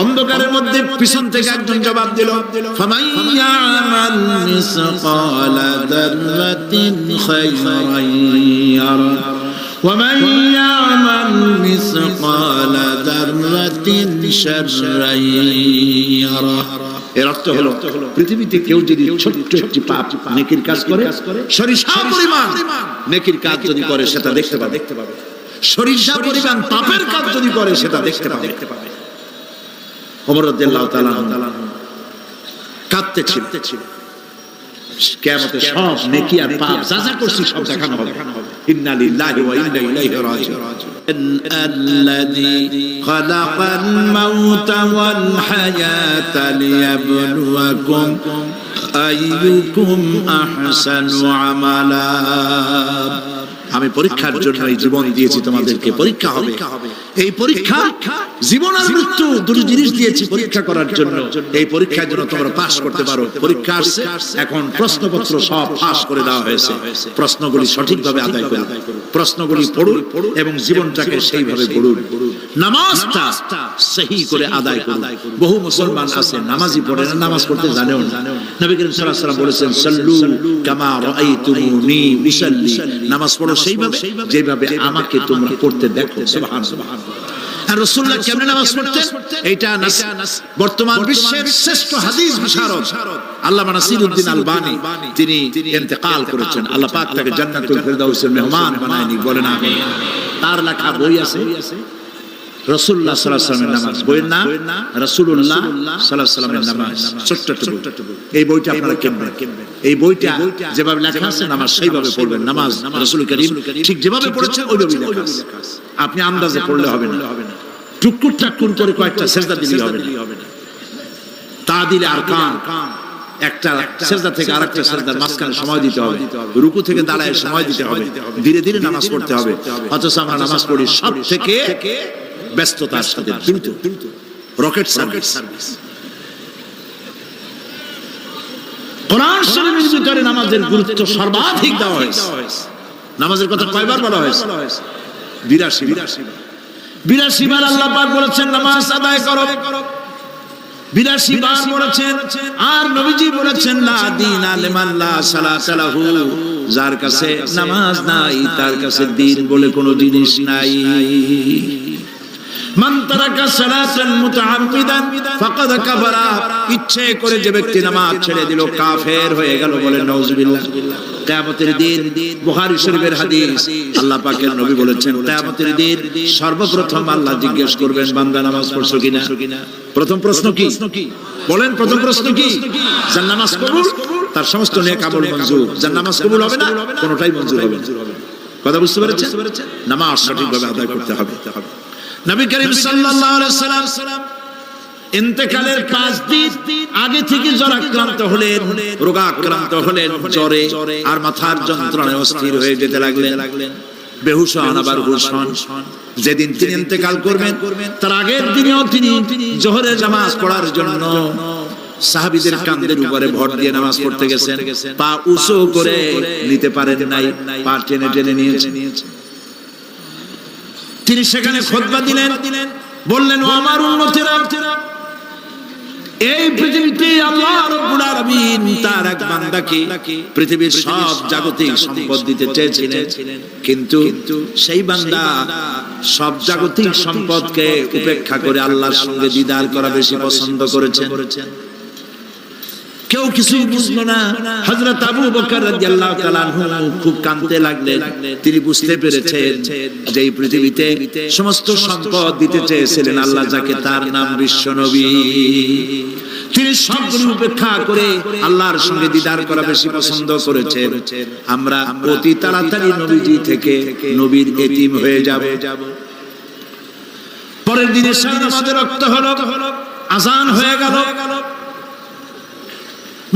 অন্ধকারের মধ্যে পিছন থেকে একজন জবাব দিল, ফামান ইয়ামাল মিসকালা যাররাতিন খায়রান ইয়ারা ওয়া মান ইয়ামাল মিসকালা যাররাতিন শাররান ইয়ারা। এর অর্থ হলো পৃথিবীতে কেউ যদি ছোট্ট একটি পাপ নেকির কাজ করে, সরিষা পরিমাণ নেকির কাজ যদি করে সেটা দেখতে পাবে, সরিষা পরিমাণ পাপের কাজ যদি করে সেটা দেখতে পাবে। ওমর রাদিয়াল্লাহু তাআলা কাঁদতেছিল, কিয়ামতে সব নেকি আর পাপ যা যা করছি সব দেখানো হবে। ইন্না লিল্লাহি ওয়া ইন্না ইলাইহি রাজিউন। আল্লাযী খালাকাল মাউতা ওয়াল হায়াতা লিয়াবলুয়াকুম আইয়ুকুম আহসানু আমালা। আমি পরীক্ষার জন্য এই জীবন দিয়েছি, তোমাদেরকে পরীক্ষা হবে। এই পরীক্ষা জীবন আর মৃত্যু দুটো জিনিস দিয়েছি পরীক্ষা করার জন্য। এই পরীক্ষার জন্য তোমরা পাস করতে পারো। পরীক্ষা আসছে, এখন প্রশ্নপত্র সব পাস করে দেওয়া হয়েছে। প্রশ্নগুলি সঠিকভাবে আদায় করুন, প্রশ্নগুলি পড়ুন এবং জীবনটাকে সেইভাবে গড়ুন। নামাজটা সহি করে আদায় করুন। বহু মুসলমান আছে নামাজই পড়ে না, নামাজ পড়তে জানেও না। নবী করিম সাল্লাল্লাহু আলাইহি ওয়াসাল্লাম বলেছেন, সাল্লু কামা রাআইতুমুনি উসাল্লি। নামাজ পড়ো সেইভাবে যেভাবে আমাকে তোমরা পড়তে দেখো। সুবহানাল্লাহ। আর রাসূলুল্লাহ কেমনে নামাজ পড়তেন এইটা বর্তমান বিশ্বের শ্রেষ্ঠ হাদিস বিশারদ আল্লামা নাসিরউদ্দিন আলবানী তিনি ইন্তেকাল করেছেন। আল্লাহ পাক তাকে জান্নাতুল ফেরদাউসের মেহমান বানায়নি, বলেন আমিন। তার লেখা বই আছে রাসূলুল্লাহ সাল্লাল্লাহু আলাইহি ওয়াসাল্লামের নামাজ, বইয়ের নাম রাসূলুল্লাহ সাল্লাল্লাহু আলাইহি ওয়াসাল্লামের নামাজ। ছোট্ট বই। এই বইটা আপনারা কিনবেন। এই বইটা যেভাবে লেখা আছে নামাজ সেইভাবে পড়বেন। নামাজ রাসূল করিম ঠিক যেভাবে পড়েছেন ওইভাবেই লেখা আছে। আপনি আন্দাজে পড়লে হবে না, টুকুর টাকুর করে কয়েকটা সিজদা দিলেই হবে না। তাদিল আরকান, একটা সিজদা থেকে আরেকটা সিজদার মাঝখানে সময় দিতে হবে, রুকু থেকে দাঁড়ায় সময় দিতে হবে, ধীরে ধীরে নামাজ পড়তে হবে। অথচ আমরা নামাজ পড়ি সব থেকে ব্যস্ততার সাথে, দ্রুত রকেট সার্ভিস। কোরআন শরীফের ভিতরে নামাজের গুরুত্ব সর্বাধিক দেওয়া হয়েছে। নামাজের কথা কয়বার বলা হয়েছে? 82 বার আল্লাহ পাক বলেছেন নামাজ আদায় করো। 82 বার বলেছেন। আর নবীজি বলেছেন লা দীনা লিমান লা সালাতা লাহু, যার কাছে নামাজ নাই তার কাছে দ্বীন বলে কোনো জিনিস নাই। মান তারাকা সালাতান মুতাআম্মিদান ফাকাদ কাফারা, ইচ্ছে করে যে ব্যক্তি নামাজ ছেড়ে দিল কাফের হয়ে গেল, বলেন নাউজুবিল্লাহ। কিয়ামতের দিন বুখারী শরীফের হাদিস, আল্লাহ পাকের নবী বলেছেন কিয়ামতের দিন সর্বপ্রথম আল্লাহ জিজ্ঞেস করবেন বান্দা নামাজ পড়ছো কিনা। প্রথম প্রশ্ন কি বলেন? প্রথম প্রশ্ন কি? যার নামাজ কবুল তার সমস্ত নেক আমল মঞ্জুর, যার নামাজ কবুল হবে না কোনটাই মঞ্জুর হবে না। কথা বুঝতে পেরেছেন? নামাজ সঠিকভাবে আদায় করতে হবে। নবী করিম সাল্লাল্লাহু আলাইহি ওয়াসাল্লাম ইন্তেকালের 5 দিন আগে থেকে জ্বরাক্রান্ত হলেন, রোগাক্রান্ত হলেন, জ্বরে আর মাথার যন্ত্রণায় অস্থির হয়ে যেতে লাগলেন, বেহুশ হন আবার হুশ হন। যেদিন তিনি ইন্তেকাল করবেন তার আগের দিনেও তিনি জোহরের নামাজ পড়ার জন্য সাহাবীদের কাঁধের উপরে ভর দিয়ে নামাজ পড়তে গেছেন। পা উঁচু করে নিতে পারেন নাই, পা টেনে টেনে নিয়েছেন। তিনি সেখানে খুতবা দিলেন, বললেন ও আমার উম্মতেরা, এই পৃথিবীতে আল্লাহ রাব্বুল আলামিন তার এক বান্দাকে পৃথিবীর সব জাগতিক সম্পদ দিতে চেয়েছিলেন, কিন্তু সেই বান্দা সব জাগতিক সম্পদকে উপেক্ষা করে আল্লাহর সঙ্গে দিদার করা বেশি পছন্দ করেছেন। কেউ কিছু বুঝলো না। হযরত আবু বকর রাদিয়াল্লাহু তাআলা আনহু খুব কাঁদতে লাগলেন। তিনি বুঝতে পেরেছেন যে এই পৃথিবীতে সমস্ত সম্পদ দিতে চেয়েছিলেন আল্লাহ, যাকে তার নাম বিশ্ব নবী, তিনি সবগুলো উপেক্ষা করে আল্লাহর সঙ্গে দিদার করা বেশি পছন্দ করেছেন। আমরা অতি তাড়াতাড়ি নবীজি থেকে নবীর এতিম হয়ে যাব। পরের দিনে শাহ নামাজের রক্ত হলো, আযান হয়ে গেল,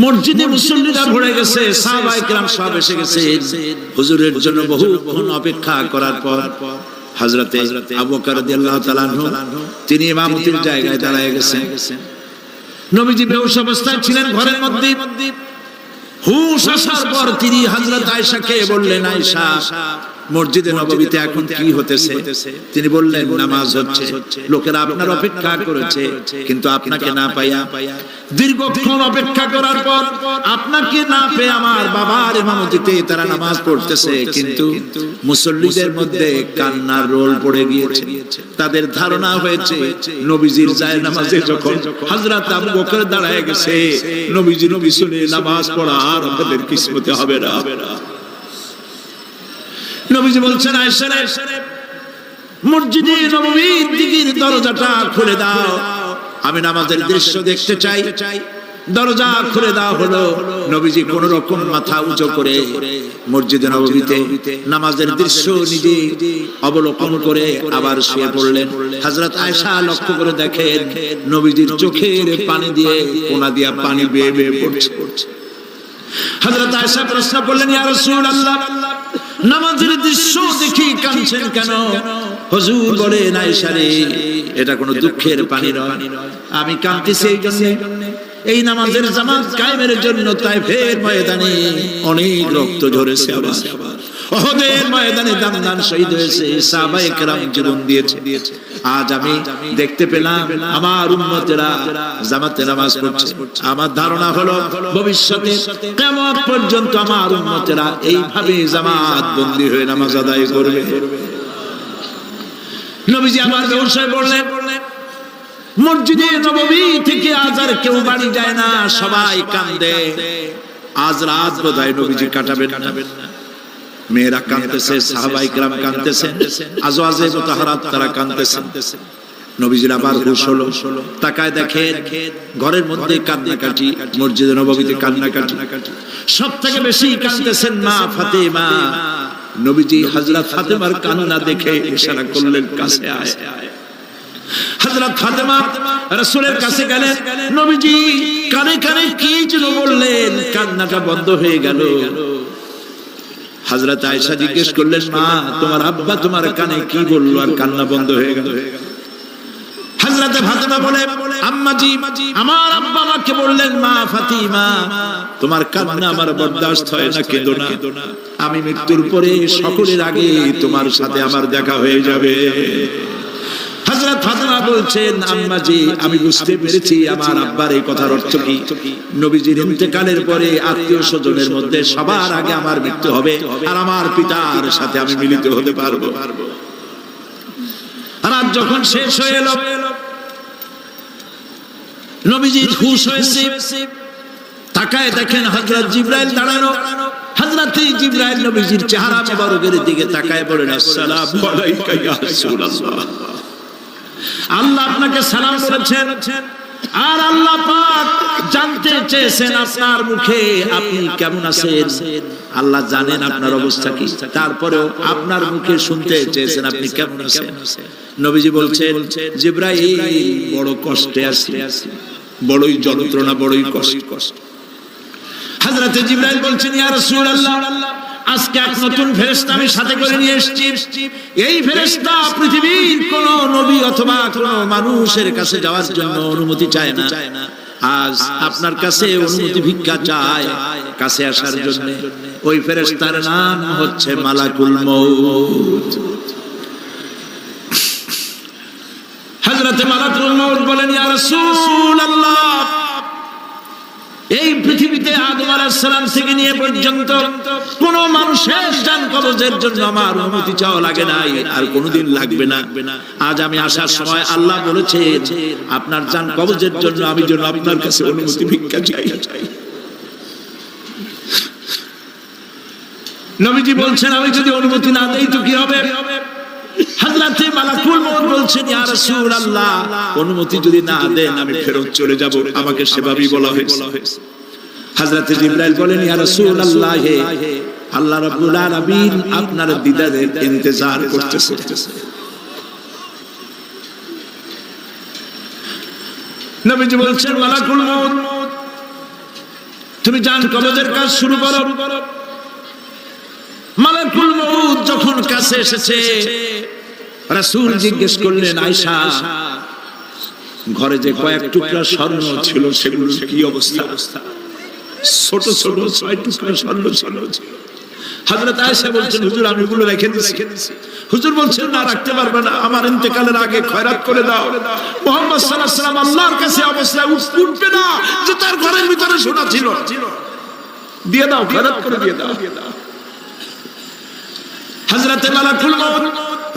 মসজিদে মুসল্লিরা ভরে গেছে, সাহাবায়ে কেরাম সব এসে গেছে। হুজুরের জন্য বহুক্ষণ অপেক্ষা করার পর হযরত আবু বকর রাদিয়াল্লাহু তাআলা আনহু তিনি ইমামতির জায়গায় দাঁড়ায় গেছেন। নবীজি বেহুশ অবস্থায় ছিলেন ঘরের মধ্যে। হুশ আসার পর তিনি হযরত আয়েশাকে বললেন, আয়েশা মসজিদে নববীতে এখন কি হতেছে? তিনি বললেন নামাজ হচ্ছে, লোকেরা আপনার অপেক্ষা করেছে, কিন্তু আপনাকে না পাইয়া দীর্ঘক্ষণ অপেক্ষা করার পর আপনাকে না পেয়ে আমার বাবার ইমামতিতে তারা নামাজ পড়তেছে, কিন্তু মুসল্লিদের মধ্যে কান্নার রোল পড়ে গিয়েছে। তাদের ধারণা হয়েছে নবীজির জায়নামাজে যখন হযরত আবু বকর দাঁড়ায় গেছে, নবীজির পিছনে নামাজ পড়া আর আমাদের কিসমতে হবে না। নবীজি বলছেন, আয়েশা মসজিদে নববীর দিকের দরজাটা খুলে দাও, আমি নামাজের দৃশ্য দেখতে চাই। দরজা খুলে দেওয়া হলো। নবীজি কোন রকম মাথা উঁচু করে মসজিদে নববীতে নামাজের দৃশ্য নিজে অবলোকন করে আবার শুয়ে পড়লেন। হযরত আয়েশা লক্ষ্য করে দেখেন নবীজির চোখের পানি দিয়ে কোনা দিয়া পানি বেয়ে বেয়ে পড়ছে। হযরত আয়েশা প্রশ্ন করলেন, ইয়া রাসূলুল্লাহ, নামাজের দৃশ্য দেখি কাঁদছেন কেন? হুজুর বলেন, আয়েশা রে, এটা কোনো দুঃখের পানি নয়, আমি কাঁদতেছি এই জন্য, এই নামাজের জামাত কায়েমের জন্য তায়েফের ময়দানে অনেক রক্ত ঝরেছে, উহুদের ময়দানে দান শহীদ হয়েছে, সাহাবায়ে কেরাম জীবন দিয়েছে। আজ আমি দেখতে পেলাম আমার উম্মতেরা জামাতে নামাজ পড়ছে। আমার ধারণা হলো ভবিষ্যতে কিয়ামত পর্যন্ত আমার উম্মতেরা এইভাবে জামাত বন্দী হয়ে নামাজ আদায় করবে। নবীজি আমার ব্যবসায় বললেন, মসজিদে নববী থেকে আজ আর কেউ বাড়ি যায় না, সবাই কাঁদে। আজ রাত বোধহয় নবীজি কাটাবেন না। মেয়েরা কাঁদতেছে, সাহাবায়ে কেরাম কাঁদতেছেন, আজওয়াজে মুতাহারাত তারা কাঁদতেছেন। নবীজির আবার হুঁশ হলো, তাকায় দেখেন ঘরের মধ্যে কান্নাকাটি, মসজিদে নববীতে কান্নাকাটি। সবথেকে বেশি কাঁদতেছেন মা ফাতেমা। নবীজি হযরত ফাতেমার কান্না দেখে ইশারা করলেন, কাছে আয়। হযরত ফাতেমা রাসূলের কাছে গেলেন, নবীজি কানে কানে কি যেন বললেন, কান্নাটা বন্ধ হয়ে গেল। হযরত আয়েশা জিজ্ঞেস করলেন, মা তোমার আব্বা তোমার কানে কি বলল আর কান্না বন্ধ হয়ে গেল? হযরত ফাতেমা বলে, আম্মাজি আমার আব্বা আমাকে বললেন, মা ফাতিমা তোমার কান্না আমার বরদাস্ত হয় না, কেঁদো না, আমি মৃত্যুর পরে সকলের আগে তোমার সাথে আমার দেখা হয়ে যাবে। হযরত ফাতেমা বলছেন, আম্মাজি আমি বুঝতে পেরেছি আমার আব্বার এই কথার অর্থ কি। নবীজির ইন্তেকালের পরে আত্মীয় স্বজনের মধ্যে সবার আগে আমার মৃত্যু হবে আর আমার পিতার সাথে আমি মিলিত হতে পারবো। রাত যখন শেষ হয়ে এলো, নবীজির হুঁশ হয়েছে, তাকায় দেখেন হযরত জিবরাইল দাঁড়ানো। হযরত জিবরাইল নবীজির চেহারা মোবারকের দিকে তাকায় বলেন, আসসালামু আলাইকা ইয়া রাসূলুল্লাহ, আল্লাহ আপনাকে সালাম বলেছেন আর আল্লাহ পাক জানতে চেয়েছেন আপনার মুখে আপনি কেমন আছেন। আল্লাহ জানেন আপনার অবস্থা কি, তারপরেও আপনার মুখে শুনতে চেয়েছেন আপনি কেমন আছেন। নবীজি বলছেন, জিবরাইল বড় কষ্টে আছি, বড়ই যন্ত্রণা, বড়ই কষ্ট। হযরত জিবরাইল বলছেন, ইয়া রাসূলুল্লাহ, আজকে এক নতুন ফেরেশতা আমি সাথে করে নিয়ে এসেছি। এই ফেরেশতা পৃথিবীর কোন নবী অথবা কোন মানুষের কাছে যাওয়ার জন্য অনুমতি চায় না। আজ আপনার কাছে অনুমতি ভিক্ষা চায় কাছে আসার জন্য। ওই ফেরেশতার নাম হচ্ছে মালাকুল মউত। হযরত মালাকুল মউত বলেন, ইয়া রাসূলুল্লাহ, এই পৃথিবীতে আদম আলাইহিস সালাম থেকে নিয়ে পর্যন্ত কোন মানুষের জান কবজের জন্য আমার অনুমতি চাওয়া লাগে নাই, আর কোনোদিন লাগবে না। আজ আমি আসার সময় আল্লাহ বলেছেন আপনার জান কবজের জন্য আমি যেন আপনার কাছে অনুমতি ভিক্ষা চাই। নবীজি বলছেন, আমি যদি অনুমতি না দেই তো কি হবে? হযরত মালাকুল মউত বলছেন, ইয়া রাসূলুল্লাহ, অনুমতি যদি না দেন আমি ফেরত চলে যাব, আমাকে সেভাবেই বলা হয়েছে। হযরত জিবরাইল বলেন, ইয়া রাসূলুল্লাহ, আল্লাহ রাব্বুল আলামিন আপনার দিদারের ইন্তজার করতেছে। নবীজি বলছেন, মালাকুল মউত তুমি জান কবজের কাজ শুরু করো। মালাকুল মউত যখন কাছে এসেছে, রাসূল জিজ্ঞেস করলেন, আয়েশা ঘরে যে কয়েক টুকরা স্বর্ণ ছিল সেগুলোর কি অবস্থা? ছোট ছোট 6 টুকরা স্বর্ণ ছিল। হযরত আয়েশা বলছেন হুজুর আমি এগুলো রেখে দিয়েছি। হুজুর বলছেন না রাখতে পারবে না, আমার ইন্তেকালের আগে খয়রাত করে দাও। মুহাম্মদ সাল্লাল্লাহু আলাইহি ওয়াসাল্লাম আল্লাহর কাছে অবস্থায় উঠবে না যে তার ঘরের ভিতরে সোনা ছিল, দিয়ে দাও, খয়রাত করে দিয়ে দাও। হযরত মালাকুল মউত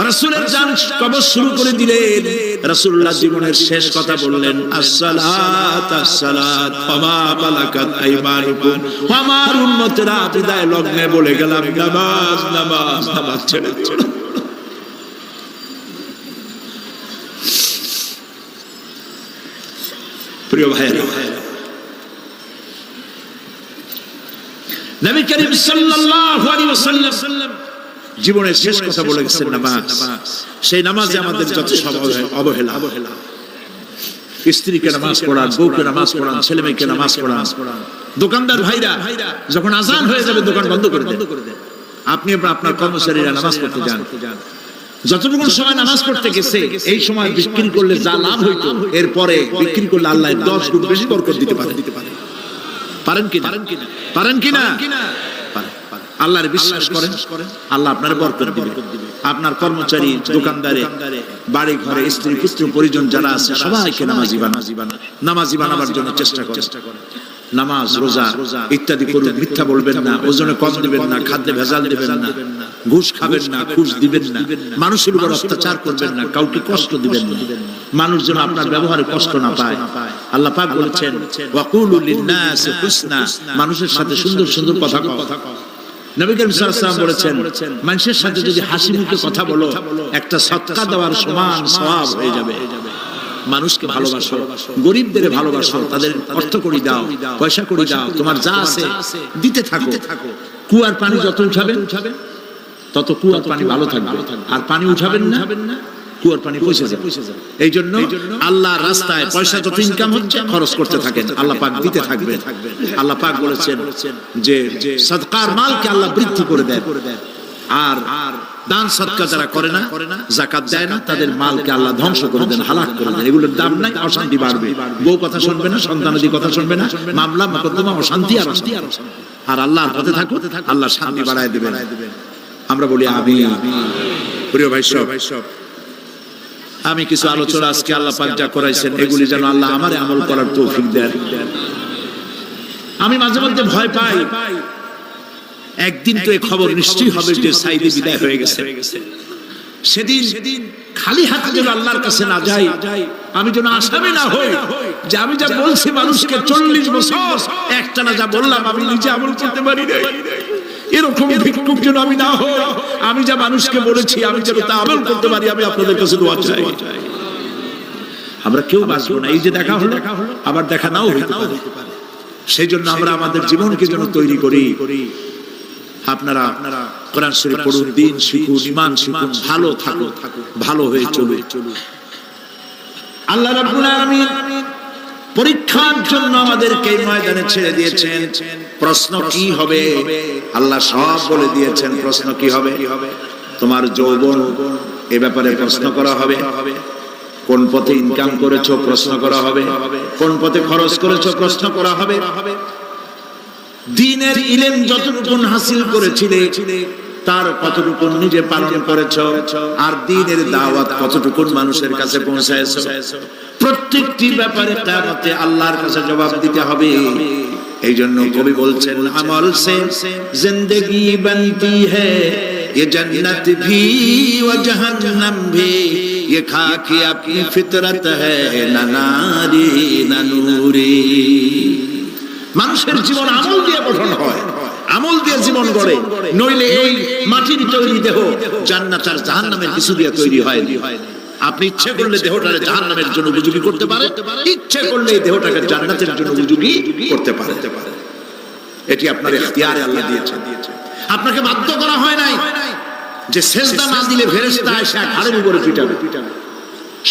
রাসূলের জান কবজ শুরু করে দিলেন। রাসূলুল্লাহ জীবনের শেষ কথা বললেন আসসালাত আসসালাত ওয়া মালাকাত আইমানুকুম। আমার উম্মতেরা বিদায় লগ্নে বলে গেলাম নামাজ নামাজ নামাজ ছেড়ে ছেড়ে। প্রিয় ভাইরা, নবী করিম সাল্লাল্লাহু আলাইহি ওয়াসাল্লাম জীবনের শেষ কথা বলে গেছেন নামাজ। সেই নামাজে আমাদের যত সব অবহেলা, স্ত্রীকে নামাজ পড়ান, বউকে নামাজ পড়ান, ছেলে মেয়েকে নামাজ পড়ান। দোকানদার ভাইরা যখন আজান হয়ে যাবে দোকান বন্ধ করে দেন, আপনি আপনার কর্মচারীরা নামাজ পড়তে যান। যতটুকু সময় নামাজ পড়তে গেছে এই সময় বিক্রি করলে যা লাভ হইতো এরপরে বিক্রি করলে আল্লাহ 10 গুণ বেশি বরকত দিতে পারে। পারেন কি পারেন কিনা? আল্লাহর বিশ্বাস করেন, আল্লাহ আপনার বরকত দিবেন। আপনার কর্মচারী, দোকানদারে, বাড়ি ঘরে স্ত্রী পুত্র পরিজন যারা আছে সবাইকে নামাজি বানাবার জন্য চেষ্টা করেন। নামাজ রোজা ইত্যাদি করুন। মিথ্যা বলবেন না, ওজনে কম দিবেন না, খাদ্যে ভেজাল দিবেন না, ঘুষ খাবেন না, ঘুষ দিবেন না, মানুষের উপর অত্যাচার করবেন না, কাউকে কষ্ট দিবেন না, মানুষ যেন আপনার ব্যবহারে কষ্ট না পায়। আল্লাহ পাক বলেছেন ওয়াকুলু লিন-নাসি হুসনা, মানুষের সাথে সুন্দর সুন্দর কথা কও। নবী করিম সাল্লাল্লাহু আলাইহি ওয়াসাল্লাম বলেছেন মানুষের সাথে যদি হাসি মুখে কথা বলো একটা সদকা দেওয়ার সমান সওয়াব হয়ে যাবে। মানুষকে ভালোবাসো, গরিবদের ভালোবাসো, তাদের অর্থ করি দাও, পয়সা করি দাও, তোমার যা আছে দিতে থাকো। কুয়ার পানি যত উঠাবেন তত কুয়ার পানি ভালো থাকবে, আর পানি উঠাবেন না কুয়ার পানি পয়সা যাবে। এই জন্য আল্লাহর রাস্তায় পয়সা যত ইনকাম হচ্ছে খরচ করতে থাকেন, আল্লাহ পাক দিতে থাকবে। আল্লাহ পাক বলেছেন যে সদকার মালকে আল্লাহ বৃদ্ধি করে দেন, আর দান সদকা যারা করে না, যাকাত দেয় না, তাদের মালকে আল্লাহ ধ্বংস করে দেন, হালাক করে দেন। এগুলোর দাম নাই, অশান্তি বাড়বে। বউ কথা শুনবে না, সন্তানাদি কথা শুনবে না, মামলা মোকদ্দমা, অশান্তি আর অশান্তি। আর আল্লাহর পথে থাকো, আল্লাহ শান্তি বাড়ায় দিবেন। আমরা বলি আমিন। প্রিয় ভাই সব, আমি কিছু আলোচনা আজকে আল্লাহ পাক যা করাইছেন এগুলি যেন আল্লাহ আমারে আমল করার তৌফিক দেন। আমি মাঝে মধ্যে ভয় পাই, একদিন তো এই খবর নিশ্চয়ই হবে যে সাইদি বিদায় হয়ে গেছে। সেদিন খালি হাতে যেন আল্লাহর কাছে না যাই, আমি যেন আসামি না হই যে আমি যা বলছি মানুষকে 40 বছর একটানা যা বললাম আমি নিজে আমল করতে পারি না। এরকম ভিক্ষুক যেন আমি না হই, আমি যা মানুষকে বলেছি আমি যেন তা আমল করতে পারি। আমি আপনাদের কাছে দোয়া চাই। আমরা কেউ বাঁচবো না, এই যে দেখা হলো আবার দেখা নাও হইতে পারে। সেই জন্য আমরা আমাদের জীবনকে যেন তৈরি করি। আপনারা কোরআন শরীফ পড়ুন, দ্বীন শিখুন, ঈমান শিখুন, ভালো থাকুন, ভালো হয়ে চলুন। আল্লাহ রাব্বুল আলামিন পরীক্ষার জন্য আমাদেরকে ময়দানে ছেড়ে দিয়েছেন। প্রশ্ন কি হবে আল্লাহ সব বলে দিয়েছেন। প্রশ্ন কি হবে? তোমার যৌবন, এ ব্যাপারে প্রশ্ন করা হবে। কোন পথে ইনকাম করেছো প্রশ্ন করা হবে। কোন পথে খরচ করেছো প্রশ্ন করা হবে। দ্বীনের ইলম যতটুকু হাসিল করেছিলে তার কতটুকু নিজে পালন করেছো, আর দ্বীনের দাওয়াত কতটুকু মানুষের কাছে পৌঁছায়ছো। প্রত্যেকটি ব্যাপারে কিয়ামতে আল্লাহর কাছে জবাব দিতে হবে। এই জন্য কবি বলছেন আমল সে জিন্দেগি বনতি হ্যায় ये जन्नत भी व जहन्नम भी ये खाकी अपनी फितरत है ना नारी ना नूरी। মানুষের জীবন আমল দিয়ে গঠন হয়, আমল দিয়ে জীবন গড়ে, নইলে এই মাটির তৈরি দেহ জান্নাত আর জাহান্নামের কিছু দিয়ে তৈরি হয় না। আপনি ইচ্ছে করলে দেহটাকে জাহান্নামের জন্য উপযোগী করতে পারেন, ইচ্ছে করলে এই দেহটাকে জান্নাতের জন্য উপযোগী করতে পারেন। এটি আপনার ইখতিয়ারে আল্লাহ দিয়েছেন। আপনাকে বাধ্য করা হয় নাই যে সেজদা না দিলে ফেরেশতা এসে ঘাড়ের উপরে পিটাবে,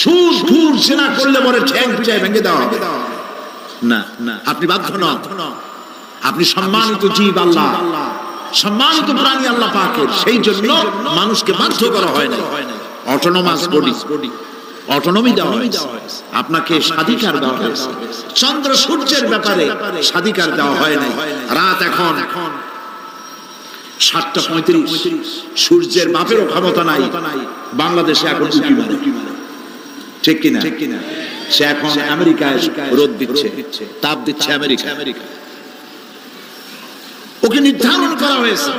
সুর সুর সেনা করলে পরে ঠ্যাং পিটায় ভেঙে দেওয়া হবে। না, আপনি বাধ্য নন। আপনি সম্মানিত জীব আল্লাহ, সম্মানিত প্রাণী আল্লাহ পাকের। সেই জন্য মানুষকে বাধ্য করা হয় না। অটোনোমাস বডি, অটোনমি দেওয়া হয়েছে, আপনাকে স্বাধিকার দেওয়া হয়েছে। চন্দ্র সূর্যের ব্যাপারে স্বাধিকার দেওয়া হয় নাই। রাত এখন 7:35 সূর্যের বাপেরও ক্ষমতা নাই বাংলাদেশে এখন উঁকি মারে, ঠিক কিনা? সে এখন আমেরিকায় রোদ দিচ্ছে, তাপ দিচ্ছে আমেরিকা। ওকে নির্ধারণ করা হয়েছে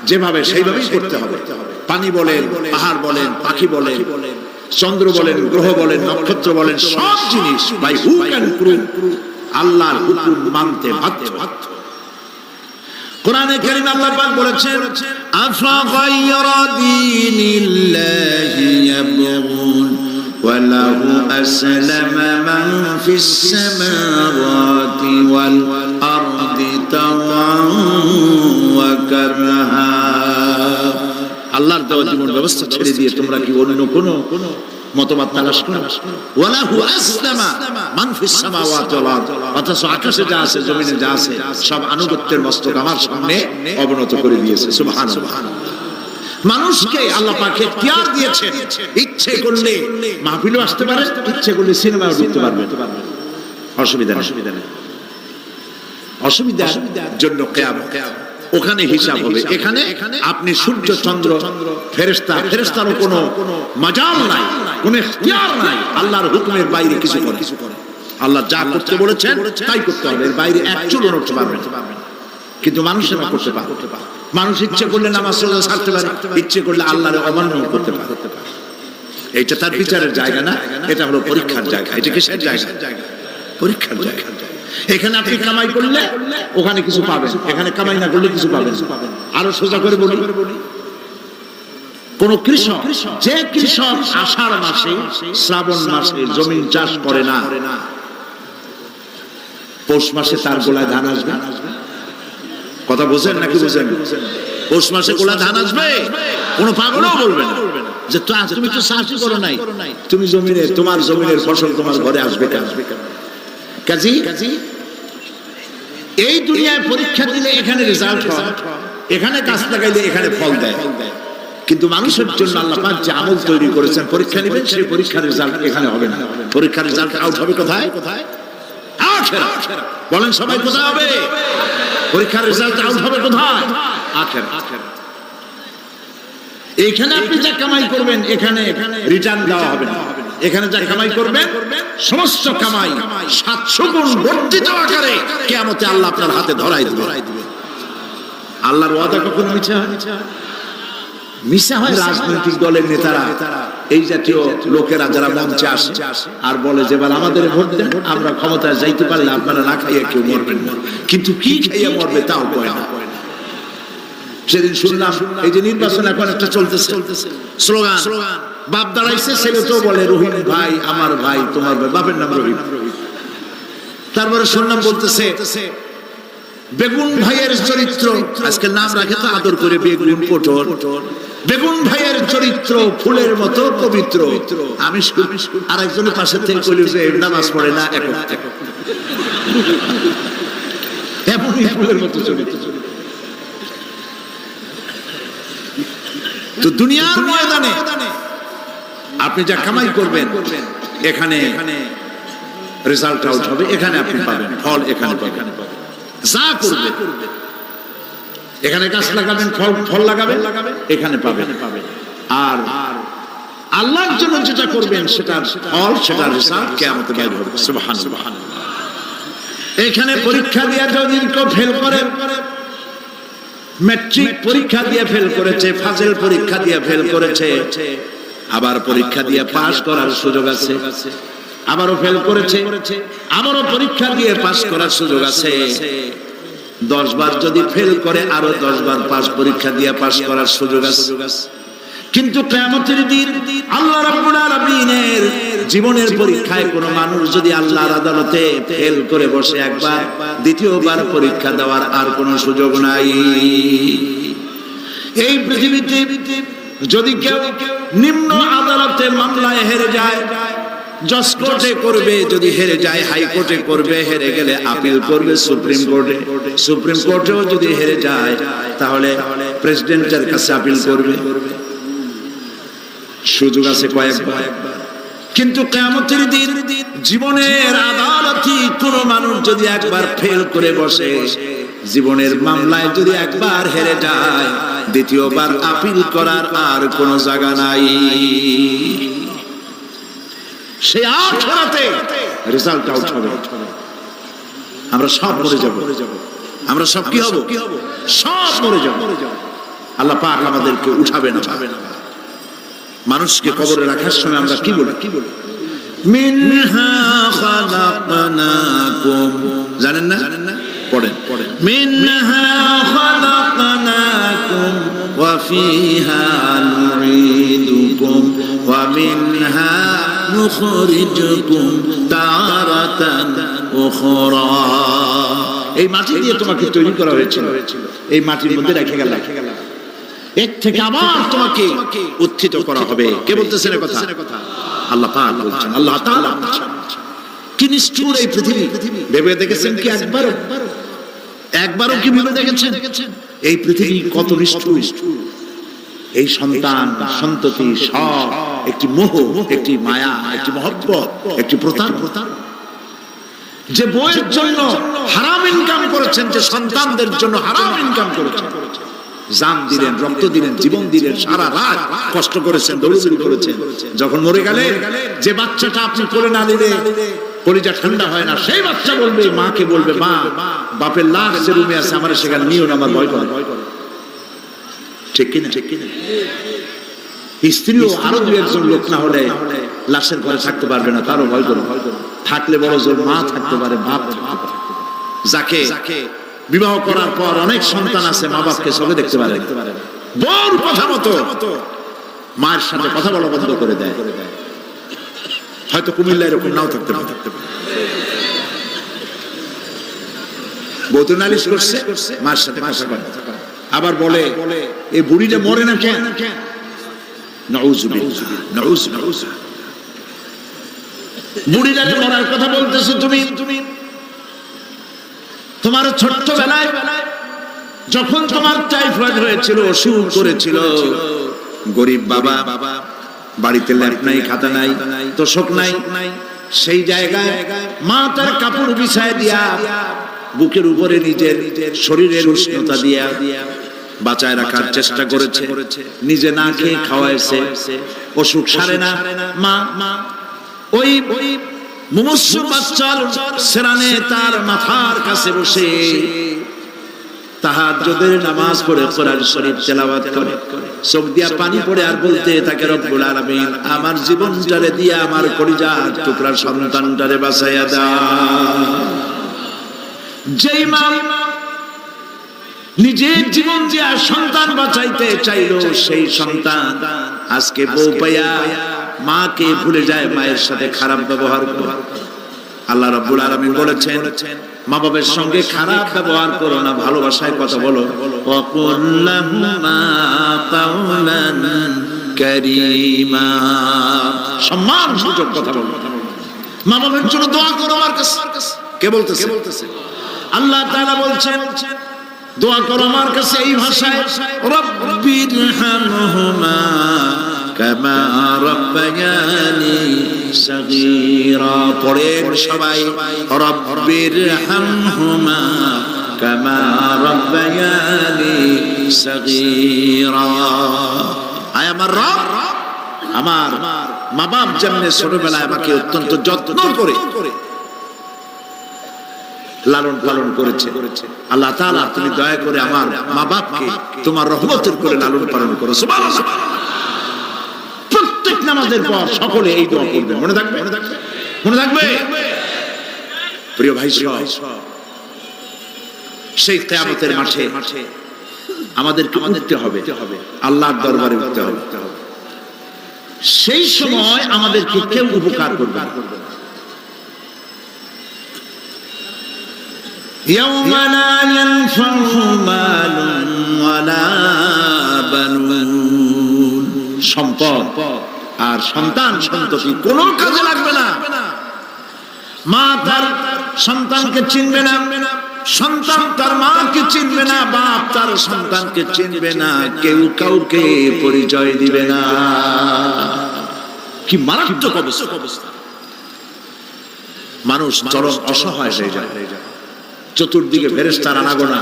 যেভাবে সেইভাবেই করতে হবে। পানি বলেন, পাহাড় বলেন, পাখি বলেন, চন্দ্র বলেন, গ্রহ বলেন, নক্ষত্র বলেন, সব জিনিস বাই হু ক্যান প্রুভ আল্লাহর হুকুম মানতে বাধ্য। কোরআনে কারীমে আল্লাহ পাক বলেছেন, আফা গায়রা দীনিল্লাহি ইয়াবগুন ওয়া লাহু আসলামা মান ফিস সামাওয়াতি ওয়াল আরদি তাওআন ওয়া কারহা। আল্লাহর দেওয়া জীবন ব্যবস্থা ছেড়ে দিয়ে তোমরা কি অন্য কোন মতবাদ তালাশ করো? ওয়ালাহু আসলামা মান ফিস সামাওয়াতি ওয়াল আরদ, অথচ আকাশে যা আছে, জমিনে যা আছে, সব আনুগত্যের মস্তক আমার সামনে অবনত করে দিয়েছে। সুবহানাল্লাহ। মানুষকে আল্লাহ পাক ইখতিয়ার দিয়েছেন, ইচ্ছে করলে মাহফিলও আসতে পারে, ইচ্ছে করলে সিনেমাও ঢুকতে পারবে, অসুবিধা নেই। অসুবিধার জন্য কিয়ামত, ওখানে হিসাব হবে। এখানে আপনি সূর্য, চন্দ্র, ফেরেশতারও কোনো মাজাল নাই, কোনো ইখতিয়ার নাই আল্লাহর হুকুমের বাইরে কিছু করে। আল্লাহ যা করতে বলেছেন তাই করতে হবে, এর বাইরে এক চুলও নড়তে পারবে না। কিন্তু মানুষের না করতে পারে। মানুষ ইচ্ছে করলে নামাজ রোজা ছাড়তে পারে, ইচ্ছে করলে আল্লাহর অমান্য করতে পারে। এইটা তার বিচারের জায়গা না, এটা হলো পরীক্ষার জায়গা। এটা কিসের জায়গা? পরীক্ষার জায়গা। এখানে আপনি কামাই করলে ওখানে কিছু পাবেন, এখানে কামাই না করলে কিছু পাবেন। আরো সোজা করে বলি, কোন কৃষক, যে কৃষক আষাঢ় মাসে, শ্রাবণ মাসে জমিন চাষ করে না, পৌষ মাসে তার গোলায় ধান আসবে। কথা বোঝেন নাকি বোঝেন? পৌষ মাসে গোলা ধান আসবে, কোন পাগলও বলবে না যে তুমি তো চাষই করো নাই, তুমি জমিনে, তোমার জমিনের ফসল তোমার ঘরে আসবে কেন? কাজী এই দুনিয়ায় পরীক্ষা দিলে এখানে রেজাল্ট হয়, এখানে গাছ লাগাইলে এখানে ফল দেয়। কিন্তু মানুষের জন্য আল্লাহ পাক যে আমল তৈরি করেছেন, পরীক্ষা নেবেন, সেই পরীক্ষার রেজাল্ট এখানে হবে না। পরীক্ষার রেজাল্ট আউট হবে কোথায়? আখিরাত। বলেন সবাই, কোথায় হবে? পরীক্ষার রেজাল্ট আউট হবে কোথায়? আখিরাত। এখানে আপনি যা কামাই করবেন এখানে রিটার্ন দেওয়া হবে না। এখানে যা কামাই করবেন সমস্ত কামাই 700 গুণ বর্ধিত আকারে কিয়ামতে আল্লাহ আপনার হাতে ধরাই দিবে। আল্লাহর ওয়াদা কখনো মিথ্যা হয়? মিথ্যা হয় রাজনৈতিক দলের নেতারা, এই জাতীয় লোকেরা যারা মঞ্চে আসে আর বলে যে এবার আমাদের ভোট দেন, আমরা ক্ষমতায় যাইতে পারলে আপনারা না খাইয়ে কেউ মরবেন না। কিন্তু কি খাইয়ে মরবে তাও কয় না। সেদিন শুনলাম এই যে নির্বাচন এখন একটা চলতেছে, স্লোগান বাপ দাঁড়াইছে, ছেলে তো বলে রহিম ভাই আমার ভাই, তোমার ভাই, বাপের নাম রহিম। তারপরে শুনলাম বলতেছে বেগুন ভাইয়ের চরিত্র, আজকে নাম রাখে তো আদর করে বেগুন পটল, বেগুন ভাইয়ের চরিত্র ফুলের মতো পবিত্র। আমি আরেকজনের পাশে থেকে বলি যে নামাজ পড়ে না, এমনই ফুলের মতো চরিত্র। তো দুনিয়ার ময়দানে আপনি যা কামাই করবেন এখানে রেজাল্ট আউট হবে, এখানে আপনি পাবেন ফল, এখানে পাবেন। যা করবে এখানে গাছ লাগাবেন, ফল লাগাবেন, এখানে পাবেন। আর আল্লাহর জন্য যেটা করবেন সেটার ফল, সেটার রেজাল্ট কিয়ামতে বের হবে। সুবহানাল্লাহ। এখানে পরীক্ষা দিয়ে যদি কেউ ফেল করে, ম্যাট্রিক পরীক্ষা দিয়ে ফেল করেছে, ফাজিল পরীক্ষা দিয়ে ফেল করেছে, আবার পরীক্ষা দিয়ে পাস করার সুযোগ আছে, আবারও ফেল করেছে, আবারও পরীক্ষা দিয়ে পাস করার সুযোগ আছে। 10 বার যদি ফেল করে আরো 10 বার পাস, পরীক্ষা দিয়ে পাস করার সুযোগ আছে। কিন্তু কিয়ামতের দিন আল্লাহ রাব্বুল আলামিনের জীবনের পরীক্ষায় কোন মানুষ যদি আল্লাহর আদালতে ফেল করে বসে একবার, দ্বিতীয়বার পরীক্ষা দেওয়ার আর কোনো সুযোগ নাই। এই পৃথিবীতে যদি কেউ নিম্ন আদালতে মামলায় হেরে যায়, জজ কোর্টে করবে, যদি হেরে যায় হাইকোর্টে করবে, হেরে গেলে আপিল করবে সুপ্রিম কোর্টে, সুপ্রিম কোর্টেও যদি হেরে যায় তাহলে প্রেসিডেন্টের কাছে আপিল করবে। সুযোগ আছে কয়েকবার। কিন্তু কিয়ামতের দিন জীবনের আদালতে কোন মানুষ যদি একবার ফেল করে বসে, জীবনের মামলায় যদি একবার হেরে যায়, দ্বিতীয়বার আপিল করার আর কোনো জায়গা নাই। সে আখিরাতে রেজাল্ট আউট হবে। আমরা সব মরে যাব, আমরা সব কি হব? সব মরে যাব। আল্লাহ পাক আমাদেরকে উঠাবে না। মানুষকে কবরে রাখার সময় আমরা কি বলি? মিনহা খালাকনাকুম, জানেন না? পড়েন। মিনহা খালাকনাকুম ওয়া ফিহা নুঈদুকুম ওয়া মিনহা নুখরিজুকুম তারাতান উখরা। এই মাটি দিয়ে তোমাকে তৈরি করা হয়েছিল, এই মাটির মধ্যে রেখে গেল, এর থেকে আবার তোমাকে উত্থিত করা হবে। কে বলতেছেন এই কথা? আল্লাহ পাক বলছেন, আল্লাহ তাআলা বলছেন। কি নিষ্ঠুর এই পৃথিবী! ভেবে দেখেছেন কি একবারও কি ভেবে দেখেছেন এই পৃথিবী কত নিষ্ঠুর? এই সন্তান সন্ততি সব একটি মোহ, একটি মায়া, একটি মহব্বত, একটি প্রতারণা। যে বইয়ের জন্য হারাম ইনকাম করেছেন, যে সন্তানদের জন্য হারাম ইনকাম করেছেন, জান দিলেন, রক্ত দিলেন, জীবন দিলেন, সারা রাত কষ্ট করেছেন, দৌড়দৌড়ি করেছেন, যখন মরে গেলেন, যে বাচ্চাটা আপনি কোলে না দিলে কলিজা ঠান্ডা হয় না, সেই বাচ্চা বলবে, মাকে বলবে, মা বাপের লাশ যে রুমে আছে আমার সেখানে নিও না, আমার ভয় করে। ঠিক কিনা? স্ত্রীও আরো দু একজন লোক না হলে লাশের ঘরে থাকতে পারবে না, তারও ভয় করে। থাকলে বড় জোর মা থাকতে পারে, বাপ থাকতে পারে। যাকে বিবাহ করার পর অনেক সন্তান আছে, মা বাপকে চোখে দেখতে পারে, বড় কথা মতো মায়ের সাথে কথা বলা বন্ধ করে দেয়। হয়তো কুমিল্লা এরকম নাও থাকতে পারে। বউ তো নালিশ করছে, মায়ের সাথে কথা বলে, আবার বলে এই বুড়িটা মরে না কেন? নাউযুবিল্লাহ, নাউযুবিল্লাহ। বুড়িটা মরার কথা বলতেছো তুমি। তোমার ছোট্টবেলায় যখন তোমার টাইফয়েড হয়েছিল, অসুখ করেছিল, গরিব বাবা, বাড়িতে ল্যাপ নাই, খাতা নাই, তোষক নাই, সেই জায়গায় মা তার কাপড় বিছায় দিয়া বুকের উপরে নিজের শরীরের উষ্ণতা দিয়া বাঁচায় রাখার চেষ্টা করেছে, নিজে না খেয়ে খাওয়াইছে, অসুখ সারে না। মা ওই মুমূর্ষু বাচ্চার সেরানে তার মাথার কাছে বসে তাহাজ্জুদের নামাজ পড়ে কোরআন শরীফ তেলাওয়াত করে, চোখ দিয়া পানি পড়ে আর বলতে থাকে, রব্বুল আলামিন আমার জীবনটারে দিয়া আমার কলিজার টুকরা সন্তানটারে বাঁচাইয়া দাও। যেই মা নিজের জীবন দিয়া সন্তান বাঁচাইতে চাইলো, সেই সন্তান আজকে বউ পাইয়া মাকে ভুলে যায়, মায়ের সাথে খারাপ ব্যবহার করে। আল্লাহ রাব্বুল আলামিন বলেছেন, মা বাবার সঙ্গে খারাপ ব্যবহার করো না, ভালোবাসায় কথা বলো। ওয়াকুল লাহুমা কাওলান কারীমা, সম্মানসূচক কথা বলো। মা বাবার জন্য দোয়া করো আমার কাছে। কে বলতেছে? আল্লাহ তাআলা বলছেন দোয়া করো আমার কাছে এই ভাষায়, রব্বিরহামহুমা কামা রাব্বায়ানি সাগীরা। পড়েন সবাই, রব্বিরহামহুমা কামা রাব্বায়ানি সাগীরা। আয় আমার রব, আমার মা বাপ যেমনি ছোটবেলায় আমাকে অত্যন্ত যত্ন করে লালন পালন করেছে, আল্লাহ তাআলা তুমি দয়া করে আমার মা বাপকে তোমার রহমতের করে লালন পালন করো। সুবহানাল্লাহ। প্রত্যেক নামাজের পর সকলে এই দোয়া করবে, মনে থাকবে? মনে থাকবে? প্রিয় ভাই, সেই কিয়ামতের মাঠে আমাদেরকে উঠতে হবে, আল্লাহর দরবারে উঠতে হবে। সেই সময় আমাদেরকে কেউ উপকার করবে না। يوم لا ينفع مال ولا بنون, সম্পদ আর সন্তান সন্ততি কোনো কাজে লাগবে না। মা তার সন্তানকে চিনবে না, সন্তান তার মাকে চিনবে না, বাপ তার সন্তানকে চিনবে না, কেউ কাউকে পরিচয় দিবে না। কি মারাত্মক অবস্থা! মানুষ চরম অসহায় হয়ে যায়। চতুর্দিকে ফেরেশতার আনাগোনা,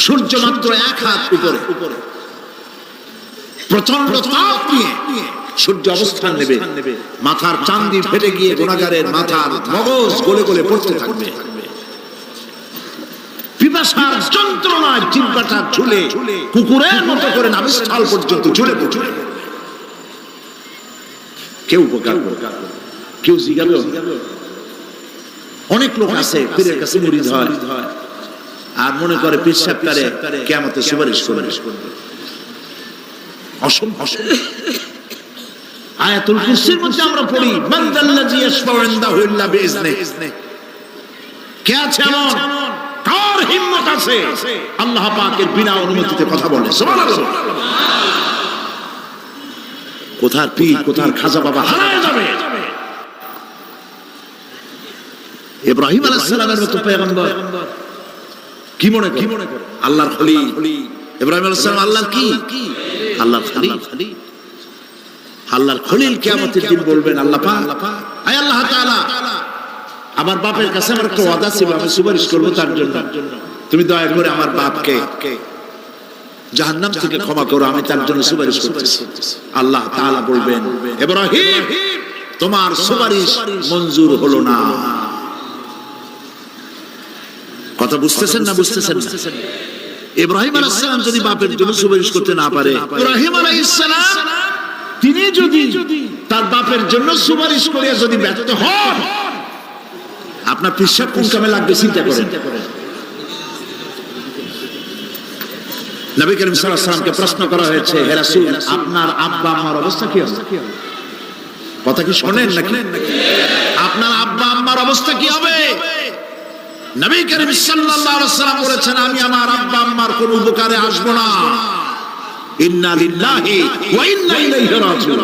সূর্য মাত্র 1 হাত উপরে, প্রচন্ড তাপ নিয়ে সূর্য অবস্থান নেবে, মাথার চাঁদি ফেটে গিয়ে গুনাহগারের মাথার মগজ গলে গলে পড়তে থাকবে, পিপাসার যন্ত্রণায় জিহ্বাটা ঝুলে কুকুরের মতো করে নাভিস্থল পর্যন্ত ঝুলে পড়বে। কেউ উপকার করবে, কেউ জিজ্ঞাবে। অনেক লোক আছে পীরের কাছে মুরিদ হয় আর মনে করে পীর সাহেব তারে কিয়ামতে সুপারিশ করবে। অসম্ভব। আয়াতুল কুরসির মধ্যে আমরা পড়ি, মান যাল্লাযী ইয়াশফাউ ইনদাহু ইল্লা বিইজনিহি। কে আছে এমন, কার হিম্মত আছে আল্লাহ পাকের বিনা অনুমতিতে কথা বলে? সুবহানাল্লাহ। কোথার পীর, কোথার খাজা বাবা হারায় যাবে। ইব্রাহিম আলাইহিস সালামের মতো পয়গম্বর কি মনে করে আল্লাহর খলিল। ইব্রাহিম আলাইহিস সালাম আল্লাহর কি? আল্লাহর খলিল। আল্লাহর খলিল কিয়ামতের দিন বলবেন, আল্লাহ পাক, আয় আল্লাহ তাআলা, আমার বাপের কাছে আমার একটা ওয়াদা ছিল, আমি সুপারিশ করব তার জন্য, তুমি দয়া করে আমার বাপকে জাহান্নাম থেকে ক্ষমা করো, আমি তার জন্য সুপারিশ করতেছি। আল্লাহ তাআলা বলবেন, ইব্রাহিম, তোমার সুপারিশ মঞ্জুর হলো না। কথা বুঝতেছেন না? বুঝতেছেন না? ইব্রাহিম আলাইহিস সালাম যদি বাপের জন্য সুপারিশ করতে না পারে, ইব্রাহিম আলাইহিস সালাম তিনি যদি তার বাপের জন্য সুপারিশ করিয়া যদি ব্যর্থ হন, আপনার পিসাব কোন কামে লাগবে চিন্তা করেন। নবী করিম সাল্লাল্লাহু আলাইহি ওয়াসাল্লামকে প্রশ্ন করা হয়েছে, হে রাসূল, আপনার আব্বা আম্মার অবস্থা কি হবে? কথা কি শুনেন নাকি? আপনার আব্বা আম্মার অবস্থা কি হবে? নবী করিম সাল্লাল্লাহু আলাইহি ওয়াসাল্লাম বলেছেন, আমি আমার আব্বা আম্মার কোন উপকারে আসব না। ইন্না লিল্লাহি ওয়া ইন্না ইলাইহি রাজিউন।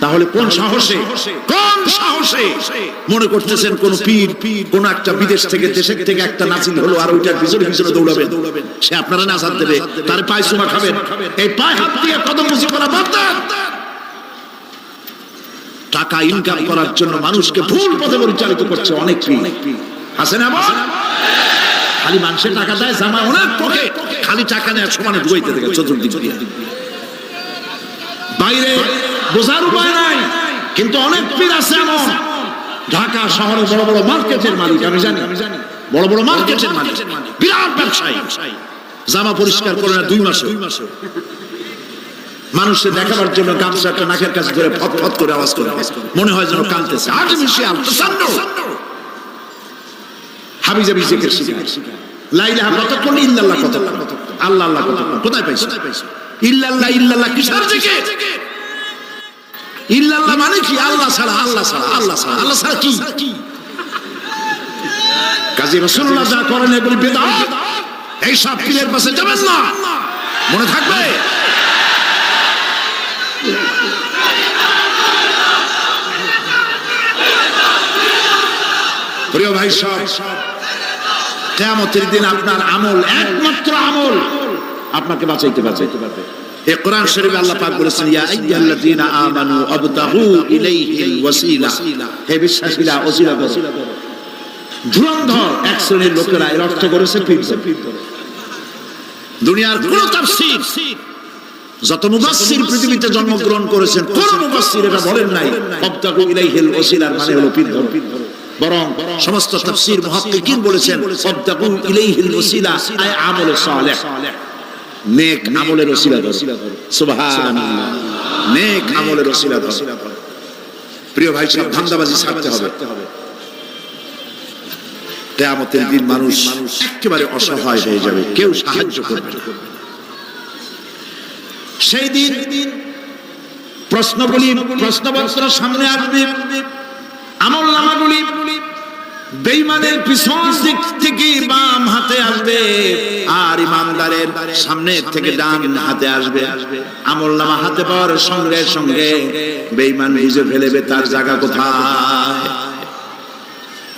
তাহলে কোন সাহসে মনে করতেছেন কোন পীর কোন একটা বিদেশ থেকে দেশের থেকে একটা নাজিল হলো আর ওইটার পিছনে পিছনে দৌড়াবেন, সে আপনারা নাজাত দেবে, তার পায়ে চুমা খাবেন, এই পায়ে হাত দিয়ে কদম মুছি করা বাদ দেন। টাকা ইনকাম করার জন্য মানুষকে ভুল পথে পরিচালিত করছে অনেক পীর আছে না? খালি মানুষের টাকা দেয়, জামা অনেক পকে, খালি টাকা নেয় সমানে ডুবাইতে থাকে চতুর্দিক দিয়ে, বাইরে বোঝার উপায় নাই। কিন্তু অনেক পীর আছে এমন, ঢাকা শহরে বড় বড় মার্কেটের মালিক, আমি জানি বড় বড় মার্কেটের মালিক, বিরাট ব্যবসায়ী, জামা পরিষ্কার করে না 2 মাসে, মানুষকে দেখাবার জন্য গামছাটা নাকের কাছে ধরে ফট ফট করে আওয়াজ করে, মনে হয় যেন কাঁদতেছে। আর্টিফিশিয়াল তাসান্নু, হাবিজাবি জিকির শিখায়, লা ইলাহা কতক্ষণ, ইল্লাল্লাহ কতক্ষণ, আল্লাহ আল্লাহ কতক্ষণ, কোথায় পাইছো? ইল্লাল্লাহ ইল্লাল্লাহ কিসের জিকির? ইল্লাল্লাহ মানে কি? আল্লাহ ছাড়া, আল্লাহ ছাড়া, আল্লাহ ছাড়া, আল্লাহ ছাড়া কি? কাজী রাসূলুল্লাহ যা করেন এগুলি বিদআত। এই সব পীরের পাশে যাবেন না, মনে থাকবে। প্রিয় ভাই সব, কিয়ামতের দিন আপনার আমল, একমাত্র আমল আপনাকে বাঁচাইতে পারবে। এই কোরআন শরীফে আল্লাহ পাক বলেছেন, ইয়া আইয়ুহাল্লাযীনা আমানু আবতাগু ইলাইহিল ওয়াসিলা, হে বিশ্বাসীরা ওসিলা করো। ধুরন্ধর এক শ্রেণীর লোকেরা এর অর্থ করেছে পীর। দুনিয়ার কোন তাফসীর, যত মুফাসসির পৃথিবীতে জন্মগ্রহণ করেছেন, কোন মুফাসসির এটা বলেন নাই আবতাগু ইলাইহিল ওসিলার মানে হলো পীর ধর্ম। বরং সমস্ত তাফসীর মুহাক্কিকিন বলেছেন আবতাগু ইলাইহিল ওসিলা আয় আমলে সালেহ, নেক আমলের ওসিলা ধরো। সুবহানাল্লাহ, নেক আমলের ওসিলা ধরো। প্রিয় ভাই সব, ধান্দাবাজি ছাড়তে হবে। কিয়ামতের দিন মানুষ একেবারে অসহায় হয়ে যাবে, কেউ সাহায্য করবে না। সেই দিন প্রশ্নপত্র সামনে আসবে, আমল নামাগুলি বেঈমানের পিছন দিক থেকে বাম হাতে আসবে আর ইমানদারের সামনে থেকে ডান হাতে আসবে। আমল নামা হাতে পাওয়ার সঙ্গে সঙ্গে বেঈমান বুঝে ফেলবে তার জায়গা কোথায়।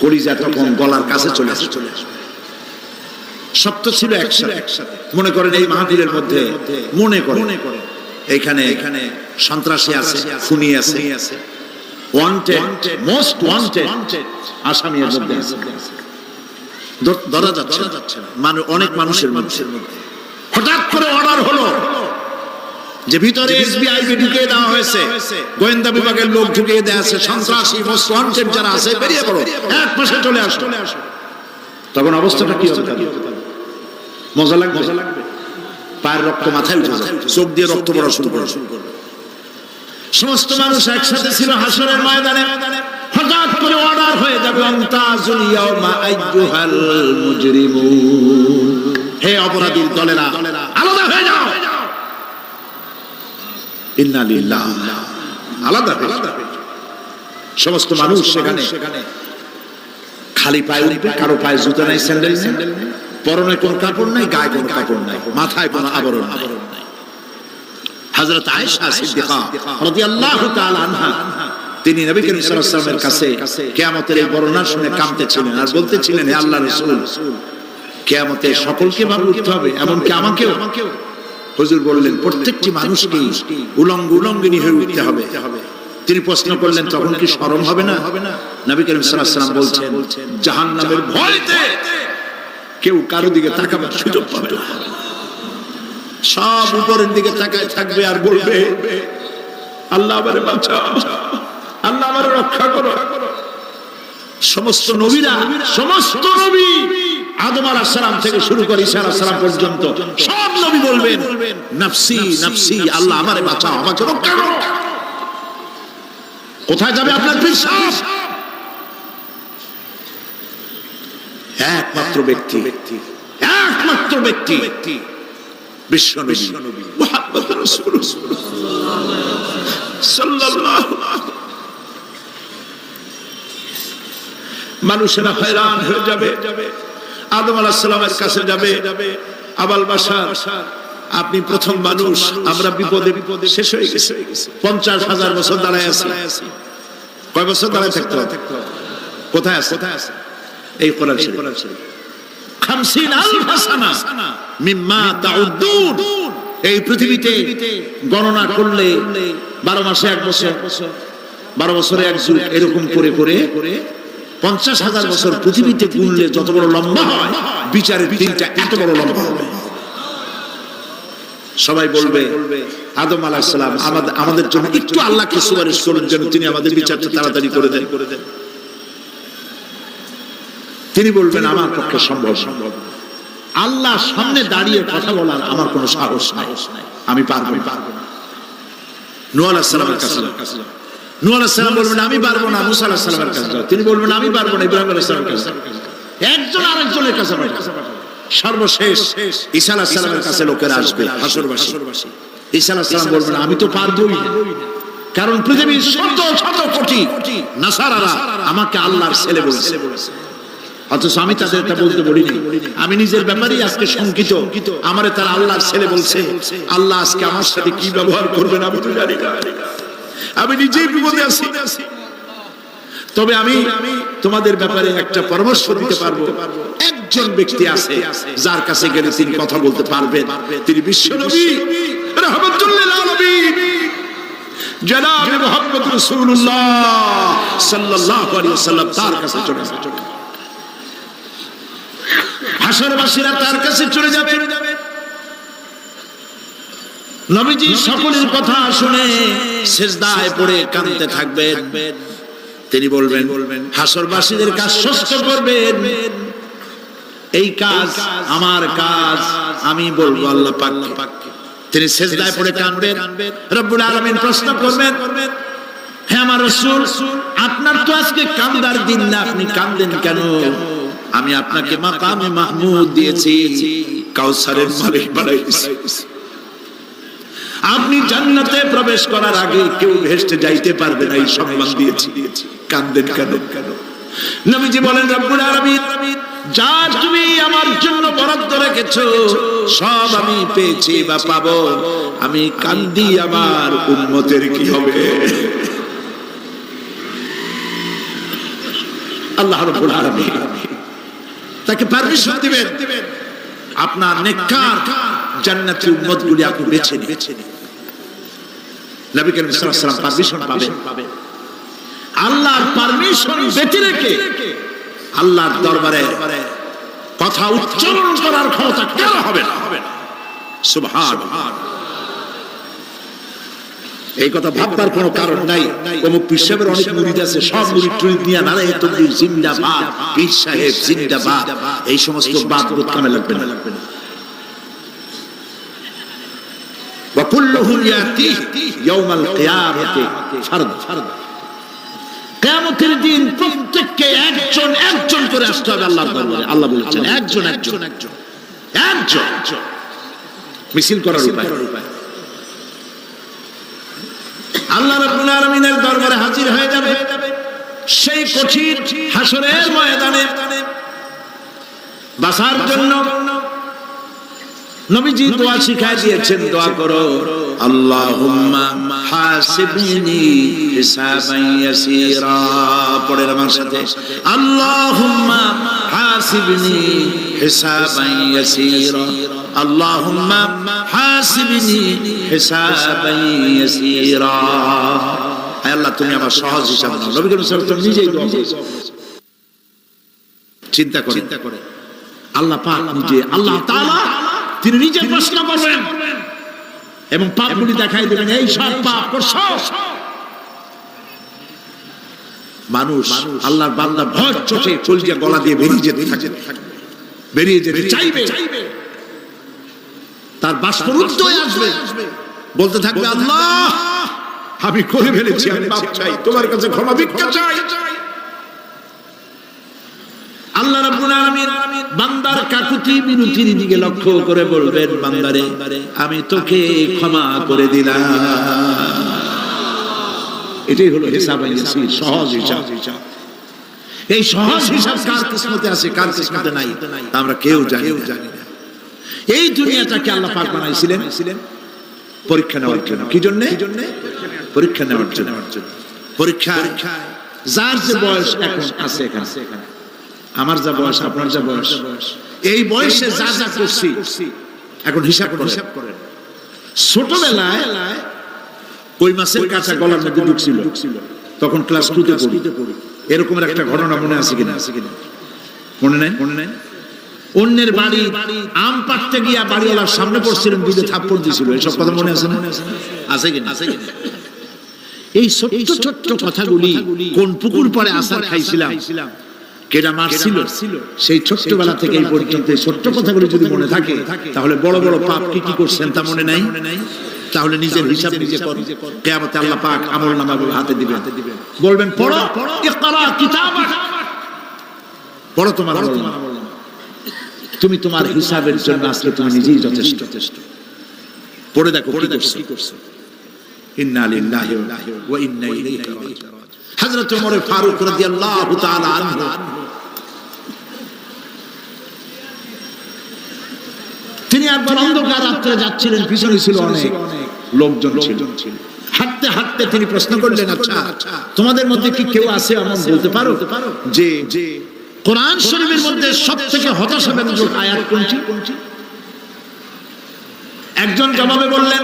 কলিজা তখন গলার কাছে চলে আসবে। সত্য ছিল একসাথে। মনে করেন এই মাহফিলের মধ্যে মনে করে এখানে সন্ত্রাসী আছে, খুনি আছে, ওয়ান্টেড, মোস্ট ওয়ান্টেড আসামির মধ্যে আছে। ধরা যাচ্ছে না, অনেক মানুষের মধ্যে হঠাৎ করে অর্ডার হলো যে ভিতরে এসবিআই ঢুকিয়ে দেওয়া হয়েছে, গোয়েন্দা বিভাগের লোক ঢুকিয়ে দেওয়া আছে, সন্ত্রাসী মোস্ট ওয়ান্টেড যারা আছে বেরিয়ে পড়ো, এক মাসে চলে আসো। তখন অবস্থাটা কি হবে? মজা লাগবে? পায়ের রক্ত মাথায় উঠে যায়, চোখ দিয়ে রক্ত পড়া শুরু করবে। সমস্ত মানুষ একসাথে ছিল হাসরের ময়দানে, হঠাৎ করে অর্ডার হয়ে যাবে আনতাজুল ইয়াউমা আইয়ুহাল মুজরিমুন, হে অপরাধীর দলেরা আলাদা হয়ে যাও। ইন্না লিল্লাহ, আলাদা হয়ে যাও। সমস্ত মানুষ সেখানে খালি পায়ে উঠবে, কারো পায়ে জুতো নাই, স্যান্ডেল নেই, পরনে কোনো কাপড় নাই, গায়ে কোনো কাপড় নাই, মাথায় কোনো আবরণ নাই। হযরত আয়েশা সিদ্দিকা রাদিয়াল্লাহু তাআলা আনহা তিনি নবী করিম সাল্লাল্লাহু আলাইহি ওয়াসাল্লামের কাছে কিয়ামতের এই বর্ণনা শুনে কাঁদতেছিলেন আর বলতেছিলেন, হে আল্লাহর রাসূল, কিয়ামতে সকলকে ভাবে উঠতে হবে, এমনকি আমাকেও। হুজুর বললেন, প্রত্যেকটি মানুষকে উলঙ্গিনী হয়ে উঠতে হবে। তিনি প্রশ্ন করলেন, তখন কি শরম হবে না? নবী করিম সাল্লাল্লাহু আলাইহি ওয়াসাল্লাম বলছেন, জাহান্নামের ভয়তে কেউ কারো দিকে তাকাবার সুযোগ পাবে না। সব উপরের দিকে তাকায় থাকবে আর বলবে, আল্লাহ আমারে বাঁচাও, আল্লাহ আমারে রক্ষা করো। সমস্ত নবীরা, সমস্ত নবী আদম আলাইহিস সালাম থেকে শুরু করে ঈসা আলাইহিস সালাম পর্যন্ত সব নবী বলবেন, নাফসি নাফসি, আল্লাহ আমারে বাঁচাও, আমাকে রক্ষা করো। কোথায় যাবে আপনার পীর সাহেব? একমাত্র ব্যক্তি, একমাত্র ব্যক্তি বিশ্বনবী মুহাম্মদ রাসূলুল্লাহ সাল্লাল্লাহু আলাইহি। মানুষেরা হয়রান হয়ে যাবে, আদম আলাইহিস সালামের কাছে যাবে, আবাল বাশার আপনি প্রথম মানুষ, আমরা বিপদে শেষ হয়ে গেছে, 50,000 বছর দাঁড়ায় আছি। কয় বছর দাঁড়ায় থাকতে হবে? কোথায় আছে? এই কোরআন শরীফ 50,000 সানা মিম্মা তাউদ্দুন। এই পৃথিবীতে গণনা করলে 12 মাসে 1 বছর, 12 বছরে 1 যুগ, এরকম করে করে 50,000 বছর পৃথিবীতে গুনলে যত বড় লম্বা হয়, বিচারের দিনটা এত বড় লম্বা হবে। সবাই বলবে, আদম আলাইহিস সালাম আমাদের জন্য একটু আল্লাহকে সুপারিশ করুন যেন তিনি আমাদের বিচারটা তাড়াতাড়ি করে দেন। তিনি বলবেন, আমার পক্ষে সম্ভব না, আল্লাহর সামনে দাঁড়িয়ে কথা বলার আমার কোনো সাহস নাই, আমি পারবো না। নূহ আলাইহিস সালামের কাছে, নূহ আলাইহিস সালাম বলবেন, আমি পারবো না। মুসা আলাইহিস সালামের কাছে, তিনি বলবেন, আমি পারবো না। ইব্রাহিম আলাইহিস সালামের কাছে, একজন আরেকজনের কাছে পাঠাবে। সর্বশেষ ঈসা আলাইহিস সালামের কাছে লোকেরা আসবে, হাসরবাসী। ঈসা আলাইহিস সালাম বলবেন, আমি তো পারবোই না, কারণ পৃথিবীর শত শত কোটি নাসারারা আমাকে আল্লাহর ছেলে বলেছে, অথচ আমি তাদের এটা বলতে বলিনি। আমি নিজের ব্যাপারেই আজকে শঙ্কিত, আমারে তারা আল্লাহর ছেলে বলছে। আল্লাহ আজকে আমার সাথে কি ব্যবহার করবেন আমি তো জানি না, আমি নিজেই বিপদে আছি। তবে আমি তোমাদের ব্যাপারে একটা পরামর্শ দিতে পারবো। একজন ব্যক্তি আছে যার কাছে গেলে তিনি কথা বলতে পারবেন, তিনি বিশ্বনবী রাহমাতুল লিল আলামিন জনাব মুহাম্মদ রাসূলুল্লাহ সাল্লাল্লাহু আলাইহি ওয়াসাল্লাম তার কাছে চলে যাবে। হাসরবাসীরা তার কাছে চলে যাবে। নবীজি সকলের কথা শুনে সিজদায় পড়ে কাঁদতে থাকবেন। তিনি বলবেন, হাসরবাসীদের কাজ শেষ করবেন, এই কাজ আমার কাজ, আমি বলবো আল্লাহ পাককে। তিনি সিজদায় পড়ে কাঁদবেন। রব্বুল আলামিন প্রশ্ন করবেন, হে আমার রাসূল, আপনার তো আজকে কান্দার দিন না, আপনি কাঁদেন কেন? আমি আপনাকে মাকামে মাহমুদ দিয়েছি, কাউসারের মালিক বানাইছি। আপনি জান্নাতে প্রবেশ করার আগে কেউ ভেস্তে যাইতে পারবে না, এই সম্মান দিয়েছি। কাঁদেন কেন? নবীজি বলেন, রব্বুল আলামিন যা তুমি আমার জন্য বরাদ্দ রেখেছো সব আমি পেয়েছি বা পাবো, আমি কান্দি আমার উম্মতের কি হবে? আল্লাহ রাব্বুল আলামিন তাকে পারমিশন দিবেন, আপনার নেককার জান্নাতি উম্মতগুলি আপনি বেছে নিন। নবী করিম সাল্লাল্লাহু আলাইহি ওয়াসাল্লাম পারমিশন পাবেন। আল্লাহর পারমিশন ব্যতি রেখে আল্লাহর দরবারে কথা উচ্চারণ করার ক্ষমতা কারো হবে না। সুবহানাল্লাহ। এই কথা ভাববার কোনো কারণ নাই। অমুক পীর সাহেবের অনেক মুরিদ আছে, সব মুরিদ টুরিদ নিয়ে নারায়ে তাকবীর জিন্দাবাদ, পীর সাহেব জিন্দাবাদ, এই সমস্ত বাদ বুদ কামে লাগবে না। ওয়া কুল্লুহুম ইয়াতি ইয়াউমাল কিয়ামাতি ফারদা, কিয়ামতের দিন প্রত্যেককে একজন একজন করে আসতে হবে আল্লাহর দরবারে। আল্লাহ বলেছেন একজন একজন একজন একজন। মিছিল করার উপায়, আল্লাহ রাব্বুল আলামিনের দরবারে হাজির হয়ে যাবে সেই কঠিন হাসরের ময়দানে বাঁচার জন্য নবীজি দোয়া শিখায় দিয়েছেন, দোয়া করো আল্লাহুম্মা হাসিবনি হিসাবান ইয়াসীরা। পড়েন আমার সাথে, আল্লাহুম্মা হাসিবনি হিসাবান ইয়াসীরা, আল্লাহুম্মা হাসিবনি হিসাবান ইয়াসীরা। হে আল্লাহ, তুমি আমার সহজ হিসাব নাও। নবী করিম সাল্লাল্লাহু আলাইহি ওয়াসাল্লাম নিজেই দোয়া করেছেন। চিন্তা করে আল্লাহ পাক নিজে, আল্লাহ তাআলা তিনি নিজে প্রশ্ন করবেন এবং পাপগুলি দেখাই দেবেন, এই সব পাপ করছো। মানুষ আল্লাহর বান্দা ভয় চোখে কলজা গলা দিয়ে বেরিয়ে যেতে চাইবে, তার বাষ্পরুদ্ধ হয়ে আসবে, বলতে থাকবে আল্লাহ আমি করে ফেলেছি, আমি পাপ চাই, তোমার কাছে ক্ষমা ভিক্ষা চাই। আল্লাহ রাব্বুল আলামিন বান্দার কাকুতি মিনতির দিকে লক্ষ্য করে বলবেন, বান্দারে আমি তোকে ক্ষমা করে দিলাম। এটাই হলো হিসাব, সহজ হিসাব। এই সহজ হিসাব কার কিসমতে আছে, কার কিসমতে নাই তা আমরা কেউ জানি না। এই দুনিয়াটাকে আল্লাহ পাক বানাইছিলেন পরীক্ষা নেওয়ার জন্য। কি জন্য? পরীক্ষা নেওয়ার জন্য। পরীক্ষা যার যে বয়স এখন আছে, এখানে আমার যা বয়স, আপনার যা বয়স, এই বয়সে যা যা করছি এখন হিসাব করেন। ছোটবেলায় কই মাছের কাঁচা গলার মধ্যে ঢুকছিল, তখন ক্লাস 2 তে পড়ি। এরকম একটা ঘটনা মনে আছে কিনা? মনে নাই? অন্যের বাড়ি আম পাড়তে গিয়া বাড়িওয়ালার সামনে পড়ছিলেন, দুটো থাপ্পড় দিছিল। এসব কথা মনে আছে না? আছে কিনা? এই ছোট্ট ছোট্ট কথাগুলি, কোন পুকুর পাড়ে আসার খাইছিলাম, কেডা মারছিল, সেই ছোট্টবেলা থেকে এই পর্যন্ত ছোট্ট কথাগুলো যদি মনে থাকে, তাহলে বড় বড় পাপ কি কি করছেন তা মনে নাই? তাহলে নিজের হিসাব নিজে কর। কিয়ামতে আল্লাহ পাক আমলনামা হাতে দিবেন, বলবেন পড়ো, ইকরা কিতাবাক, পড়ো তোমার আমলনামা। তুমি তোমার হিসাবের জন্য আজকে তুমি নিজেই যথেষ্ট। পড়ে দেখো কি করছে। ইন্না লিল্লাহি ওয়া ইন্না ইলাইহি রাজিউন। হযরত ওমর ফারুক রাদিয়াল্লাহু তাআলা আনহু তিনি একবার অন্ধকার রাত্রে যাচ্ছিলেন, পিছনে ছিল অনেক লোকজন ছিল। হাঁটতে হাঁটতে তিনি প্রশ্ন করলেন, আচ্ছা তোমাদের মধ্যে কি কেউ আছে এমন বলতে পারো যে কোরআন শরীফের মধ্যে সবথেকে হতাশাব্যঞ্জক আয়াত কোনটি? একজন জবাবে বললেন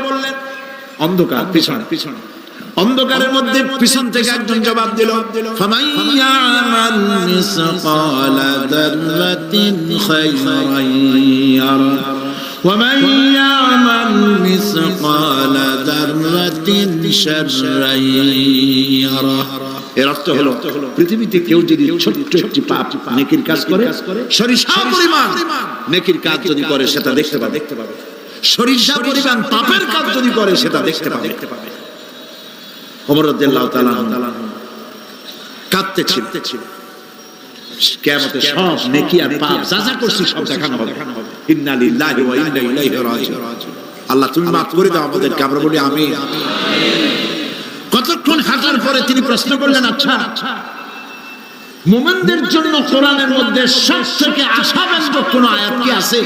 অন্ধকার, পিছনে। অন্ধকারের মধ্যে পিছন থেকে একজন জবাব দিল, ফামান ইয়ামাল মিসকালা যাররাতিন খায়রান ইয়ারা ওয়া মান ইয়ামাল মিসকালা যাররাতিন শাররান ইয়ারা। এর অর্থ হলো, পৃথিবীতে কেউ যদি ছোট্ট একটি পাপ নেকির কাজ করে, সরিষা পরিমাণ নেকির কাজ যদি করে সেটা দেখতে পাবে। সরিষা পরিমাণ পাপের কাজ যদি করে সেটা দেখতে পাবে। ওমর রাদিয়াল্লাহু তাআলা কাঁদতেছিল। কিয়ামতে সব নেকি আর পাপ যা যা করছি সব দেখানো হবে। ইন্না লিল্লাহি ওয়া ইন্না ইলাইহি রাজিউন। আল্লাহ তুমি মাফ করে দাও আমাদেরকে, আমরা বলি আমিন। কতক্ষণ হাঁটার পরে তিনি প্রশ্ন করলেন, আচ্ছা মুমিনদের জন্য কোরআনের মধ্যে সবথেকে আশাব্যঞ্জক কোন আয়াত কি আছে?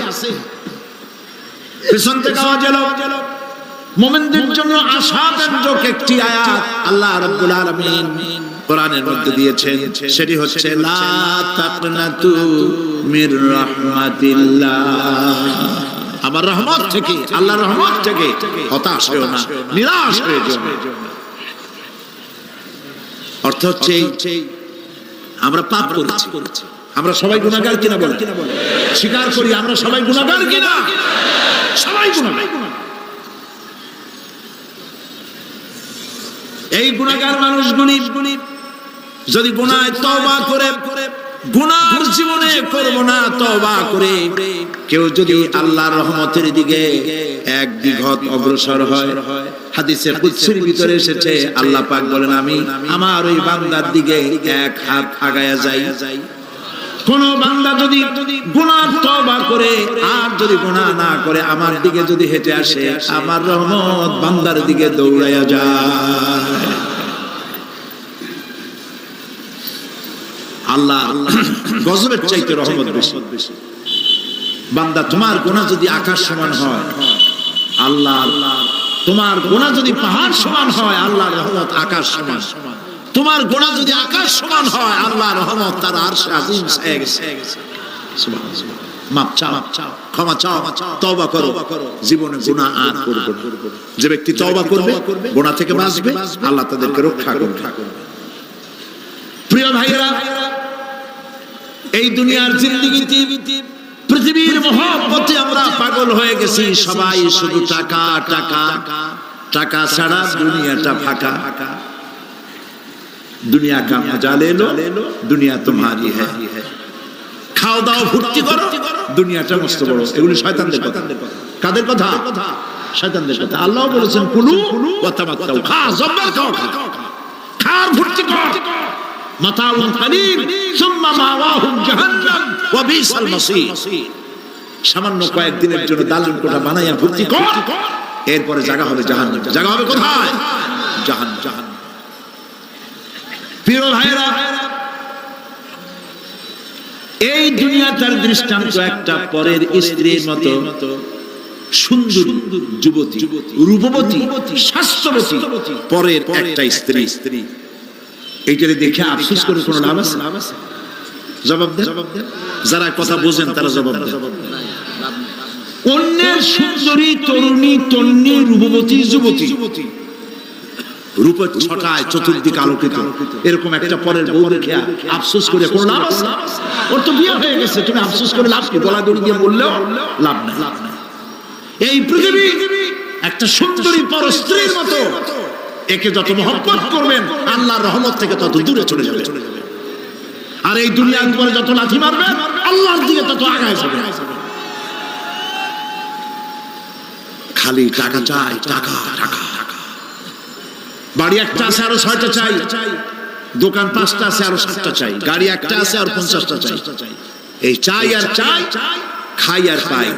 পিছন থেকে আওয়াজ এলো, মুমিনদের জন্য আশাব্যঞ্জক একটি আয়াত আল্লাহ রাব্বুল আলামিন কোরআনের মধ্যে দিয়েছেন, সেটি হচ্ছে লা তাকনাতু মির রাহমাতিল্লাহ। আমার রহমত থেকে, আল্লাহর রহমত থেকে হতাশ হও না, নিরাশ হয়ে যাও না। অর্থ হচ্ছে আমরা পাপ করেছি, আমরা সবাই গুনাহগার কিনা বলে স্বীকার করি, আমরা সবাই গুনাহগার কিনা, সবাই গুনাহগার। এই গুনাহগার মানুষগুলি যদি গুনাহে তওবা করে, গুনার জীবনে করব না তওবা করে কেউ যদি আল্লাহর রহমতের দিকে এক বিঘত অগ্রসর হয়, হাদিসে কুদসির ভিতরে এসেছে আল্লাহ পাক বলেন আমি আমার ওই বান্দার দিকে এক হাত আগায়া যাই। কোন বান্দা যদি গুনাহ তওবা করে আর যদি গুনাহ না করে আমার দিকে যদি হেঁটে আসে, আমার রহমত বান্দার দিকে দৌড়াইয়া যায়। আল্লাহ গজবের চাইতে রহমত বেশি। বান্দা তোমার গুনাহ যদি আকাশ সমান হয়, আল্লাহ তোমার গুনাহ যদি পাহাড় সমান হয়, আল্লাহর রহমত আকাশ সমান। তোমার গুনাহ যদি আকাশ সমান হয়, আল্লাহর রহমত তার আরশে আজিম ছায়া গেছে। সুবহানাল্লাহ। মাপ চাও, ক্ষমা চাও, তওবা করো, জীবনে গুনাহ আর করবে না। যে ব্যক্তি তওবা করবে গুনাহ থেকে বাঁচবে, আল্লাহ তাদেরকে রক্ষা করবে। প্রিয় ভাইরা, এই দুনিয়ার জিন্দেগিতে পৃথিবীর মহব্বতে আমরা পাগল হয়ে গেছি। সবাই শুধু টাকা টাকা টাকা ছাড়া দুনিয়াটা ফাঁকা। দুনিয়া কা মজা লে লো, দুনিয়া তোমারি হ্যায়। খাও দাও ফুর্তি করো, দুনিয়াটা মস্ত বড়। এগুলি শয়তানদের কথা। কাদের কথা? শয়তানদের কথা। আল্লাহ বলেছেন কুলু ওয়া তামাত্তাউ, খা জব্বার খাও, খার ফুর্তি কর। মাতাউন কালিল সুম্মা মাওয়াহুম জাহান্নাম ওয়া বিসাল মাসীর। সামান্য কয়েকদিনের জন্য দালান কোঠা বানাইয়া ফুর্তি কর, এরপরে জায়গা হবে জাহান্নাম। জায়গা হবে কোথায়? জাহান্নাম। প্রিয় ভাইরা, এই দুনিয়াটার দৃষ্টান্ত একটা পরের স্ত্রীর মতো সুন্দর যুবতী, রূপবতী, স্বাস্থ্যবতী পরের একটা স্ত্রী। এইটারে দেখে আফসোস করে কোনো লাভ আছে? জবাব দেন। যারা কথা বোঝেন তারা জবাব দেন। অন্যের সুন্দরী তরুণী, তন্নী, রূপবতী যুবতী, রূপের ছটায় চতুর্দিকে আলোকিত, এরকম একটা পরের বউ দেখে আফসোস করে কোনো লাভ আছে? ওর তো বিয়ে হয়ে গেছে, তুমি আফসোস করে লাভ কি? গলা দড়ি দিয়ে বললেও লাভ নাই। এই পৃথিবী একটা সুন্দরী পর স্ত্রীর মতো, একে যত মহব্বত করবেন আল্লাহর রহমত থেকে তত দূরে চলে যাবে। আর এই দুনিয়ার উপরে যত লাথি মারবেন আল্লাহর দিকে তত আগায় যাবে। খালি টাকা চাই, টাকা টাকা। বাড়ি একটা আছে আরো 6টা চাই, দোকান 5টা আছে আরো 7টা চাই, গাড়ি একটা আছে আর 50টা চাই। এই চাই আর চাই, খাই আর পাই,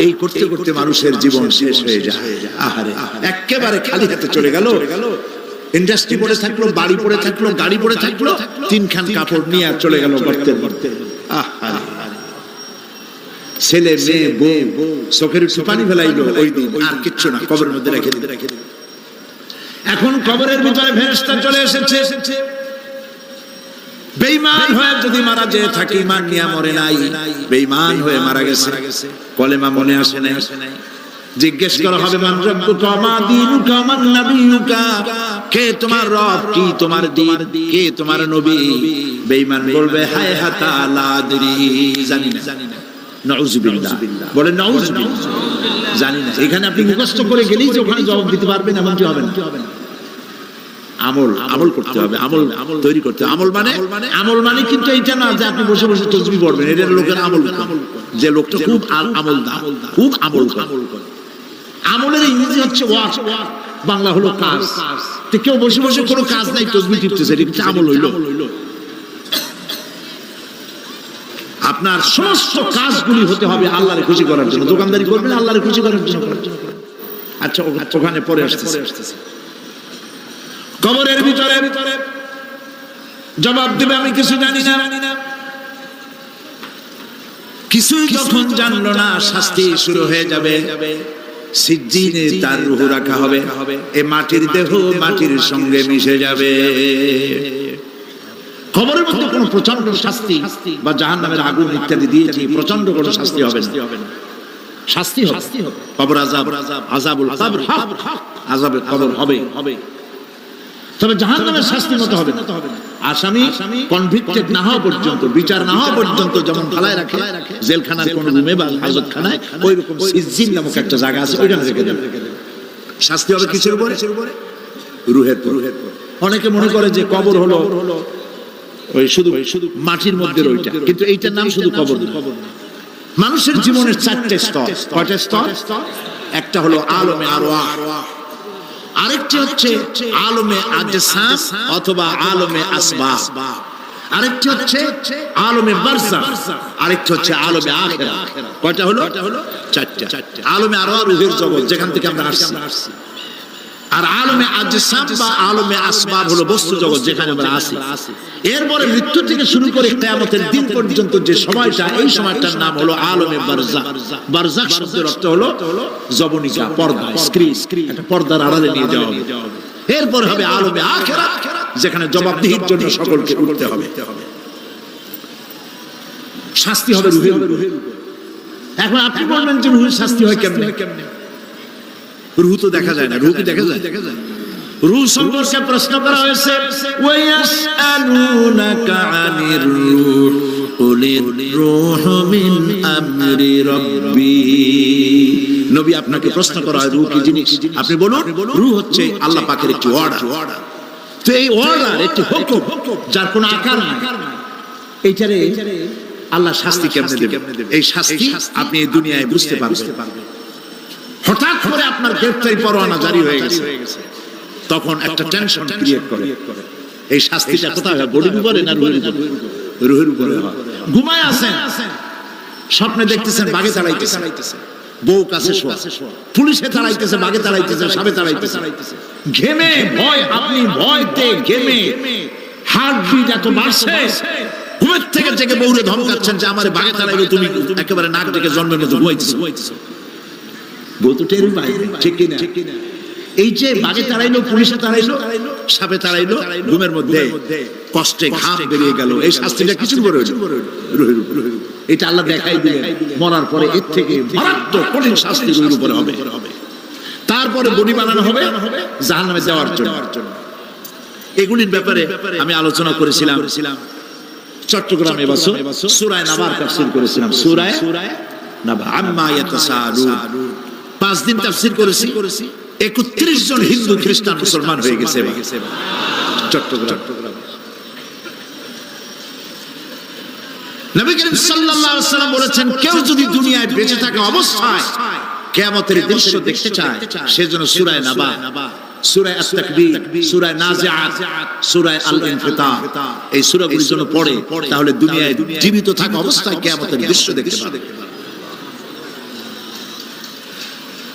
এই করতে করতে মানুষের জীবন শেষ হয়ে যায়। আহারে, একেবারে খালি হাতে চলে গেল। ইন্ডাস্ট্রি পড়ে থাকলো, বাড়ি পড়ে থাকলো, গাড়ি পড়ে থাকলো, 3খান কাপড় নিয়ে আর চলে গেল গর্তের মধ্যে। আহারে, ছেলে মেয়ে বউ চোখের একটু পানি ফেলাইলো, ওই দিন আর কিচ্ছু না, কবরের মধ্যে রেখে দিল। এখন কবরের ভিতরে ফেরেশতা চলে এসেছে। বেঈমান হয়ে যদি মারা যেয়ে থাকে, ঈমান নিয়ে মরে নাই, বেঈমান হয়ে মারা গেছে, কলেমা মনে আসে নাই। জিজ্ঞেস করা হবে মান রাব্বুকা মা দীনুকা মান নাবিয়ুকা, কে তোমার রব, কি তোমার দ্বীন, কে তোমার নবী? বেঈমান বলবে হায় হাতা লা আদরি, জানি না। নাউযুবিল্লাহ, বলেন নাউযুবিল্লাহ, জানি না। এখানে আপনি মুখস্থ করে গেলেই যে ওখানে জবাব দিতে পারবেন এমনটি হবে না। আমল করতে হবে, আমল তৈরি করতে হবে। আমল মানে কিন্তু এইটা না যে আপনি বসে বসে তাসবিহ পড়বেন, এটা লোকের আমল। যে লোকটা খুব আমলদার, খুব আমল করে। আমলের ইংরেজি হচ্ছে ওয়ার্ক, বাংলা হলো কাজ। তো কেউ বসে বসে কোনো কাজ নাই, তাসবিহ টিপতেছে, এটা কিন্তু আমল হইল। আপনার সমস্ত কাজগুলি হতে হবে আল্লাহরে খুশি করার জন্য। দোকানদারি করবেন আল্লাহরে খুশি করার জন্য। আচ্ছা, ওখানে পরে আসতেছে। কবরের ভিতরে জবাব দিবে আমি কিছু জানি না। কিছুই যখন জানলো না, শাস্তি শুরু হয়ে যাবে। সিজ্জিনে তার রূহ রাখা হবে, এই মাটির দেহ মাটির সঙ্গে মিশে যাবে। কবরের মধ্যে কোনো প্রচন্ড শাস্তি বা জাহান্নামের আগুন ইত্যাদি দিয়েছি, প্রচন্ড কোনো শাস্তি হবে না। শাস্তি হবে, কবর আযাব, আযাবুল কবর, আযাবে কবর হবে। তবে জাহান্নামের শাস্তি মতো হবে না। আসামি কনভিক্টেড না হওয়া পর্যন্ত, বিচার না হওয়া পর্যন্ত যেমন ফালায় রাখে জেলখানার কোন রুমে বা হাজতখানায়, ওই রকম সিজিন নামক একটা জায়গা আছে, ওইখানে রেখে দেবে। শাস্তি হবে কিসের উপরে? রুহের উপর। অনেকে মনে করে যে কবর হলো ওই শুধু মাটির মধ্যে ওইটা, কিন্তু এইটার নাম শুধু কবর না। মানুষের জীবনের 4টে স্তর। কয়টা স্তর? একটা হলো আলমে আরওয়াহ, আরেকটি হচ্ছে আলমে আজসাম অথবা আলমে আসবাব, আরেকটি হচ্ছে আলমে বারজাখ, আরেকটি হচ্ছে আলমে আখিরাহ। কয়টা হলো? 4টা। আলমে আরওয়াহ রূহের জগৎ, যেখান থেকে আমরা আসছি। আর আলমে আজসাম বা আলমে আসবাব হলো বস্তু জগৎ, যেখানে আমরা আছি। এরপরে মৃত্যু থেকে শুরু করে কিয়ামতের দিন পর্যন্ত যে সময়টা, এই সময়টার নাম হলো আলমে বারজাখ। বারজাখ শব্দের অর্থ হলো জবনিকা, পর্দা, স্ক্রিন, একটা পর্দার আড়ালে নিয়ে যাওয়া হবে। এরপর হবে আলমে আখিরাহ, যেখানে জবাবদিহির জন্য সকলকে উঠতে হবে। শাস্তি হবে রূহের উপর। এখন আপনি বলবেন যে রূহের শাস্তি হয় কেমনে? রূহ তো দেখা যায় না। রূহ কি দেখা যায়? রূহ সম্পর্কে প্রশ্ন করা হয়েছে, ওয়ায়াসআলুনাকা আনির রূহ কুলির রূহু মিন আমরি রাব্বি। নবী, আপনাকে প্রশ্ন করা হয় রূহ কি জিনিস, আপনি বলুন রূহ হচ্ছে আল্লাহ পাকের একটি অর্ডার। তো এই অর্ডার একটি হুকুম, যার কোনো আকার নাই। এইটারে আল্লাহ শাস্তি কেমনে দেবেন? এই শাস্তি আপনি এই দুনিয়ায় বুঝতে পারবেন। হঠাৎ করে আপনার গ্রেফতারি পরোয়ানা জারি হয়ে গেছে, তখন একটা টেনশন ক্রিয়েট করে। এই শাস্তিটা কোথায় হয়? বডির উপরে না রুহের উপরে? রুহের উপরে হয়। ঘুমায় আছেন, স্বপ্নে দেখতেছেন বাঘে তাড়াইতেছে, বউ কাছে শোয়া, পুলিশে তাড়াইতেছে, বাঘে তাড়াইতেছে, সাপে তাড়াইতেছে, ঘেমে ভয়, আপনি ভয়তে ঘেমে হার্টবিট এত বাড়ছে, ঘুমের থেকে জেগে বউরে ধমকাচ্ছেন যে আমারে বাঘে তাড়াইলো, তুমি একেবারে নাক ডেকে জন্মের মতো ঘুমাইতেছো। বউ তো টের পায়, ঠিক কিনা? এই যে বাঘে তাড়াইলো, পুলিশে তাড়াইলো, সাপে তাড়াইলো, ঘুমের মধ্যে কষ্টে ঘাম বেরিয়ে গেল, এই শাস্তিটা কিছু করে রুহের উপরে। এটা আল্লাহ দেখাই দিলেন, মরার পরে এর থেকে মারাত্মক কঠিন শাস্তি রুহের উপরে হবে। তারপরে বডি বানানো হবে জাহান্নামে যাওয়ার জন্য। এগুলির ব্যাপারে আমি আলোচনা করেছিলাম চট্টগ্রামে বছর সূরা নাবার তাফসীর করেছিলাম। সূরা নাবা, আম্মা ইয়াতাসাআলুন, 5 দিন তাফসীর করেছি। 31 জন হিন্দু খ্রিস্টান মুসলমান হয়ে গেছে চট্টগ্রাম। নবী করিম সাল্লাল্লাহু আলাইহি ওয়াসাল্লাম বলেছেন, কেউ যদি দুনিয়ায় বেঁচে থাকা অবস্থায় কিয়ামতের দৃশ্য দেখতে চায়, সেজন্য সূরা নাবা, সূরা আত-তাকবীর, সূরা নাজিআত, সূরা আল-ইনফিতার, এই সূরাগুলোর জন্য পড়ে, তাহলে দুনিয়ায় জীবিত থাকা অবস্থায় কিয়ামতের দৃশ্য দেখতে পাবে।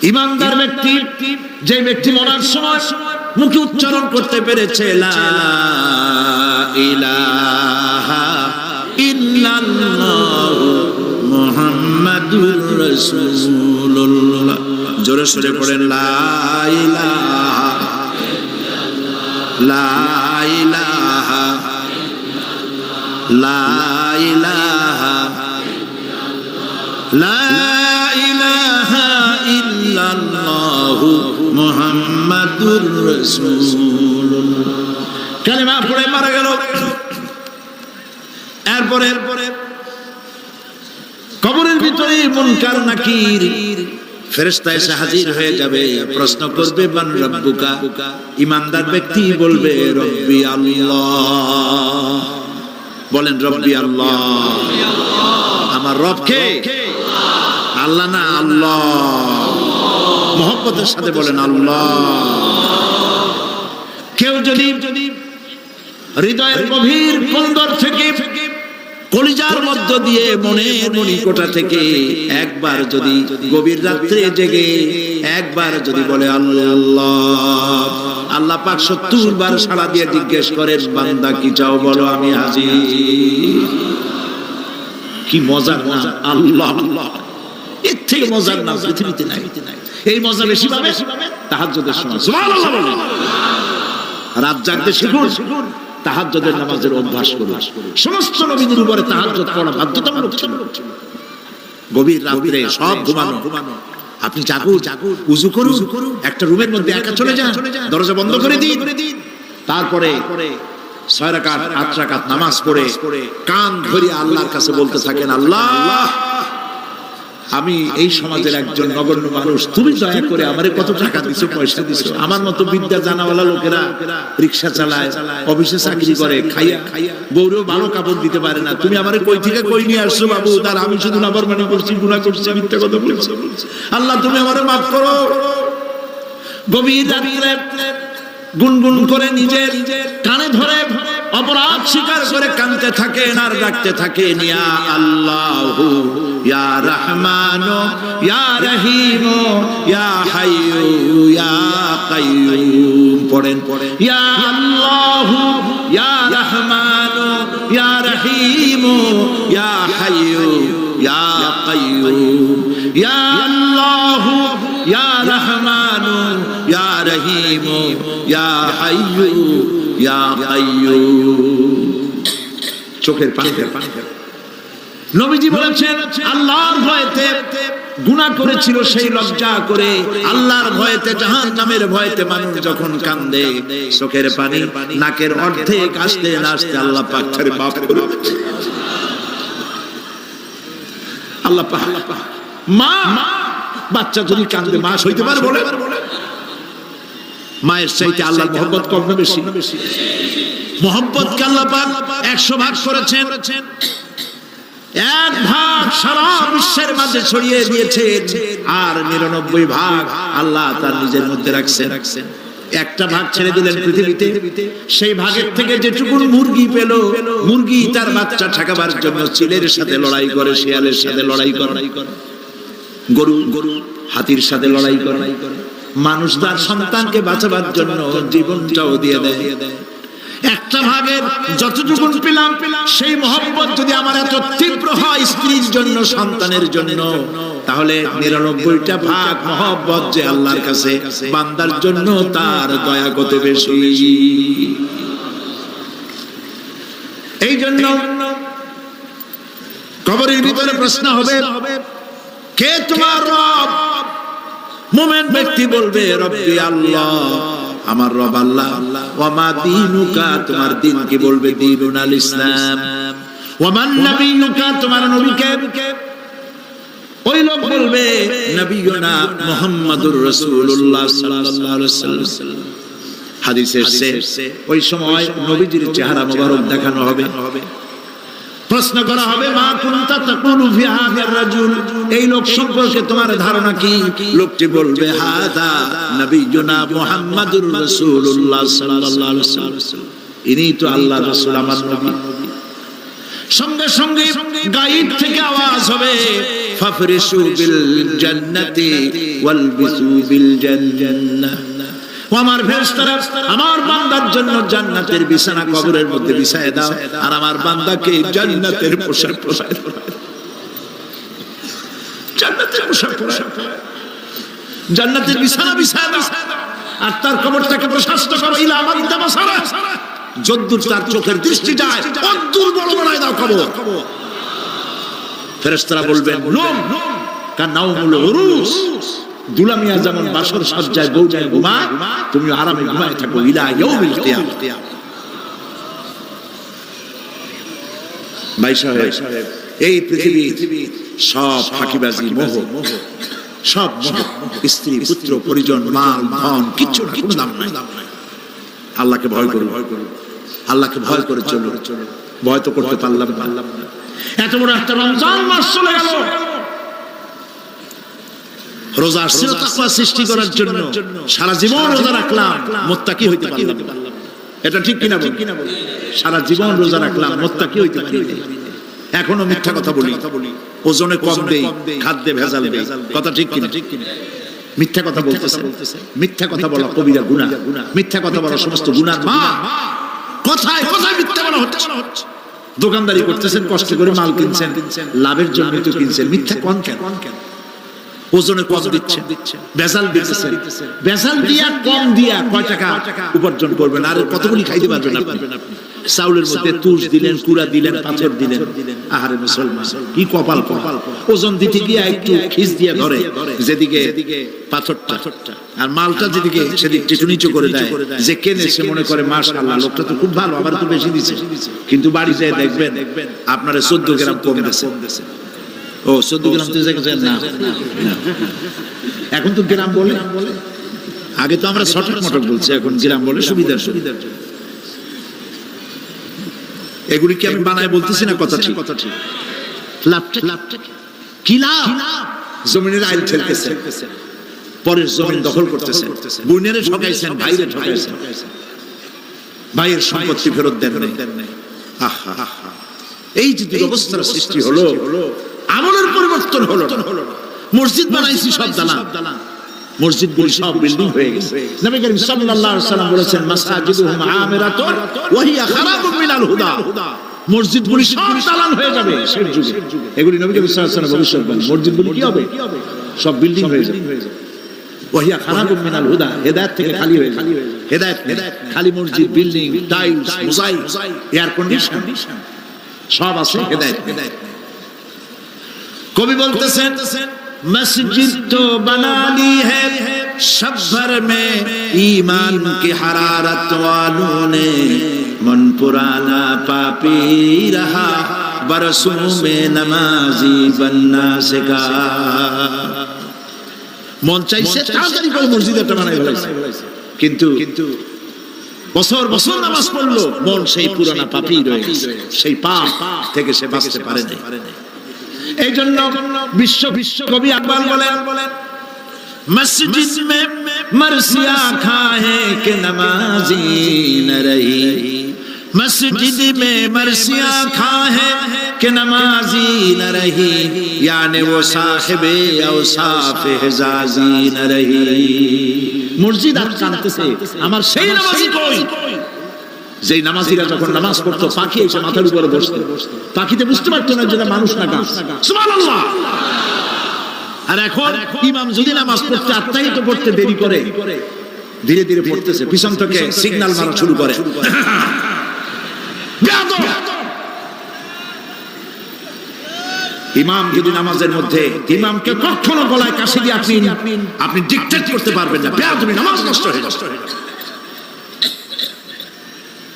ঈমানদার ব্যক্তি, যে ব্যক্তি মরার সময় মুখে উচ্চারণ করতে পেরেছে লা ইলাহা ইল্লাল্লাহু মুহাম্মাদুর রাসূলুল্লাহ, জোরে সোরে পড়েন লা ইলাহা লা ইলাহা লা ইলাহা লা ইলাহা ইল্লাল্লাহু মুহাম্মাদুর রাসূলুল্লাহ। কালেমা পড়ে মারা গেল। এরপরে কবরের ভিতরে মুনকার নাকির ফেরেশতা এসে হাজির হয়ে যাবে, প্রশ্ন করবে মান রাব্বুকা। ঈমানদার ব্যক্তি বলবে রব্বি আল্লাহ। বলেন রব্বি আল্লাহ। আমার রব কে? আল্লাহ না, আল্লাহ। মহব্বতের সাথে বলেন আল্লাহ। কেউ যদি হৃদয়ের গভীর কন্দর থেকে, কলিজার মধ্য দিয়ে, মনের মণিকোঠা থেকে একবার যদি গভীর রাত্রে জেগে একবার যদি বলে আল্লাহ, আল্লাহ পাক 70 বার সাড়া দিয়ে জিজ্ঞেস করেন, বান্দা কি চাও বলো, আমি হাজির। কি মজার নাম আল্লাহ! এর থেকে মজার নাম পৃথিবীতে নাই। এই মজা বেশি পাবে তাহাজ্জুদের সময়। সুবহানাল্লাহ বলুন। রাত জাগতে শিখুন, তাহাজ্জুদের নামাজের অভ্যাস করুন। সমস্ত নবীদের উপরে তাহাজ্জুদ পড়া বাধ্যতামূলক ছিল। গভীর রাতে সব ঘুমানো, আপনি জাগুন, উযু করুন, একটা রুমের মধ্যে একা চলে যান, দরজা বন্ধ করে দিন, তারপরে 6 রাকাত 8 রাকাত নামাজ পড়ে কান ধরে আল্লাহর কাছে বলতে থাকেন, আল্লাহ আমি এই সমাজের একজন নগণ্য মানুষ, তুমি দয়া করে আমারে কত টাকা দিছো, পয়সা দিছো, আমার মতো বিদ্যা জানাওয়ালা লোকেরা রিকশা চালায়, অফিসে চাকরি করে, খাইয়া বউরেও ভালো কাপড় দিতে পারে না, তুমি আমারে কই থেকে কই নিয়ে আসছো বাবু, তার আমি শুধু নাফরমানি করছি, গুনাহ করছি, মিথ্যা কথা বলছি, আল্লাহ তুমি আমারে মাফ করো। গভীর রাতে গুনগুন করে নিজের কানে ধরে অপরাধ স্বীকার করে কাঁদতে থাকেন আর ডাকতে থাকেন, ইয়া আল্লাহু ইয়া রহমানু ইয়া রহিমু ইয়া হাইয়ু ইয়া কাইয়ুম। পড়েন ইয়া আল্লাহু ইয়া রহমানু ইয়া রহিমু ইয়া হাইয়ু ইয়া কাইয়ুম, ইয়া আল্লাহু ইয়া রহমানু ইয়া রহিমু ইয়া হাইয়ু ইয়া কাইয়ুম। চোখের পানি নবীজি বলেছেন, আল্লাহর ভয়েতে গুনাহ করেছিল সেই লজ্জা করে, আল্লাহর ভয়েতে জাহান্নামের ভয়েতে মানুষ যখন কান্দে চোখের পানি নাকের অর্ধেক আসতে আসতে আল্লাহ পাক তার মাফ করে। আল্লাহ পাক মা বাচ্চা যদি কান্দে মা সইতে পারে বলে, মায়ের চাইতে আল্লাহর মহব্বত কম না বেশি? মহব্বতকে আল্লাহ পাক 100 ভাগ করেছেন, 1 ভাগ সারা বিশ্বের মাঝে ছড়িয়ে দিয়েছেন, আর 99 ভাগ আল্লাহ তার নিজের মধ্যে রাখছেন। একটা ভাগ ছেড়ে দিলেন পৃথিবীতে, সেই ভাগের থেকে যেটুকু মুরগি পেল, মুরগি তার বাচ্চা ঠেকাবার জন্য চিলের সাথে লড়াই করে, শিয়ালের সাথে লড়াই করে, গরু হাতির সাথে লড়াই করে, মানুষ তার সন্তানকে বাঁচাবার জন্য জীবনটাও দিয়ে দেয়। একটা ভাগের যতটুকু পেলাম সেই মহব্বত যদি আমার এত তীব্র হয় স্ত্রীর জন্য, সন্তানের জন্য, তাহলে 99টা ভাগ মহব্বত যে আল্লাহর কাছে বান্দার জন্য তার দয়া কত বেশি। এই জন্য কবরের ভিতরে প্রশ্ন হবে, কে তোমার রব? মুমিন ব্যক্তি বলবে, রব্বি আল্লাহ, আমার রব আল্লাহ। ওয়া মা দীনুকা, তোমার দিন কি? বলবে দীনুল ইসলাম। ওয়া মান নবিয়ুকা, তোমার নবী কে? ওই লোক বলবে নবিয়ুনা মুহাম্মাদুর রাসূলুল্লাহ সাল্লাল্লাহু আলাইহি ওয়াসাল্লাম। হাদিসে এসেছে ওই সময় নবীজির চেহারা মোবারক দেখানো হবে, প্রশ্ন করা হবে, মা কুনতা তাকুলু ফি হাযার রাজুল, এই লোক সম্পর্কে তোমার ধারণা কি? লোকটি বলবে, হাদা নবিয়ুনা মুহাম্মাদুর রাসূলুল্লাহ সাল্লাল্লাহু আলাইহি ওয়াসাল্লাম, ইনি তো আল্লাহর রাসূল, আমার নবী। সঙ্গে সঙ্গে গায়েব থেকে আওয়াজ হবে, ফাফরিশু বিল জান্নাতি ওয়ালবিসু বিল জান্নাহ। আমার ফেরেশতারা আমার বান্দার জন্য জান্নাতের বিছানা কবরের মধ্যে বিছায় দাও, আর আমার বান্দাকে জান্নাতের পোশাক পরায় দাও, জান্নাতের পোশাক পরায়, জান্নাতের বিছানা বিছায় দাও, আর তার কবরটাকে প্রশস্ত করো, ইলা মাদ্দা বাসারা, যদ্দূর তার চোখের দৃষ্টি যায় তদ্দূর বড় বানায় দাও কবর। ফেরেশতারা বলবেন, নুম কানাউমুল উরুস, দুলামিয়া যেমন বাসর সজ্জায় বউজায় ঘুমায়, তুমি আরামে ঘুমায় থাকো, ইলা ইয়াউমিল কিয়ামত। ভাই সাহেব, এই পৃথিবী সব ফাঁকিবাজি, মোহ, সব স্ত্রী পুত্র পরিজন মাল ধন কিচ্ছু না, কোনো দাম নাই। আল্লাহকে ভয় করো, আল্লাহকে ভয় করে চলো। ভয় তো করতে পারলাম না, এত বড় একটা রমজান মাস চলে গেল, রোজা ছিল তাকওয়া সৃষ্টি করার জন্য, সারা জীবন রোজা রাখলাম, মুত্তাকি হইতে পারলাম না। এটা ঠিক কিনা বল? সারা জীবন রোজা রাখলাম, মুত্তাকি হইতে পারি না। এখনো মিথ্যা কথা বলি, ওজনে কম দেই, খাদ্যে ভেজাল দেই, কথা ঠিক কিনা? মিথ্যা কথা বলতেছে, মিথ্যা কথা বলা কবিরা গুনাহ, মিথ্যা কথা বলা সমস্ত গুনার মা। কথায় কথায় মিথ্যা বলা হচ্ছে। দোকানদারি করতেছেন, কষ্ট করে মাল কিনছেন, লাভের জন্য তো কিনছেন, মিথ্যা কোন কেন? ওজনে কম দিচ্ছে, ভেজাল দিচ্ছে, ভেজাল দিয়া কম দিয়া কয় টাকা উপার্জন করবেন, আর কতগুলি খাইতে পারবেন আপনি? চাউলের মধ্যে তুষ দিলেন, কুড়া দিলেন, পাথর দিলেন। আহারে মুসলমান, কি কপাল! কপাল ওজন দিতে গিয়ে একটু খিস দিয়ে ধরে যেদিকে পাথরটা, আর মালটা যেদিকে সেদিক একটু নিচু করে দেয়। যে কেনে সে মনে করে মাশাআল্লাহ, লোকটা তো খুব ভালো, আমার তো বেশি দিচ্ছে। কিন্তু বাড়ি যেয়ে দেখবেন আপনার 14 গ্রাম কম দিচ্ছে। ও 14 গ্রাম তো না, এখন তো গ্রাম বলে, আগে তো আমরা ছটক মটক বলছি, এখন গ্রাম বলে সুবিধার। এগুলি কি আমি বানায় বলতেছি না? কথা ঠিক। কি লাভ? জমিনের আইল ঠেলতেছে, পরের জমিন দখল করতেছে, বোনেরে ঠকাইছেন, ভাইরে ঠকাইছেন, ভাইয়ের সম্পত্তি ফেরত দেন নাই। আহা, এই যে দুরবস্থার সৃষ্টি হলো, আমলের পরিবর্তন হলো না। মসজিদ বানাইছি সব দালান, মসজিদগুলি সব বিল্ডিং হয়ে গেছে। নবী করিম সাল্লাল্লাহু আলাইহি ওয়াসাল্লাম বলেছেন, মাসাজিদুহুম আমিরাতুন ওয়া হিয়া খারাবুম মিনাল হুদা। মসজিদগুলি সব দালান হয়ে যাবে শেষ যুগে। এগুলি নবী করিম সাল্লাল্লাহু আলাইহি ওয়াসাল্লাম ভবিষ্যৎবাণী। মসজিদগুলি কি হবে? সব বিল্ডিং হয়ে যাবে। ওয়া হিয়া খারাবুম মিনাল হুদা, হেদায়েত থেকে খালি হয়ে যাবে। হেদায়েত খালি মসজিদ, building, tiles, mosaic, air condition সব আছে, হেদায়েত। কবি বলতেছেন, मस्जिद तो बना ली है शब भर में ईमान की हरारत वालों ने, मन पुराना पापी रहा बरसों में नमाजी बनना सिखा। মন চাইছে তাড়াতাড়ি করে মসজিদ একটা বানাই ফেলাইছে, কিন্তু বছর বছর নামাজ পড়লো, মন সেই পুরানা পাপী রয়ে গেছে, সেই পাপ থেকে সে বাঁচতে পারে না। এই জন্য বিশ্ব কবি আকবর বলেন, মসজিদ মে মরসিয়া খাহে কে নমাজি ন রহি, মসজিদ মে মরসিয়া খাহে কে নমাজি ন রহি, यानी वो साहिबे औसाफ हिजाजी न रही। মসজিদ আর কাঁদতেছে, আমার সেই নামাজি কই? যেই নামাজিরা যখন নামাজ পড়তো, পাখি এসে মাথার উপরে বসতো, পাখিতে বুঝতে পারতো না যেটা মানুষ না গাছ। সুবহানাল্লাহ। আর এখন ইমাম যদি নামাজ পড়তে আত্মাহিত পড়তে দেরি করে, ধীরে ধীরে পড়তেছে, পিছন থেকে সিগন্যাল মারা শুরু করে, ইমাম যদি নামাজের মধ্যে, ইমামকে কখনো গলায় কাশি দিয়ে আপনি ডিকটেট করতে পারবেন না, তুমি নামাজ নষ্ট হয়ে যাবে।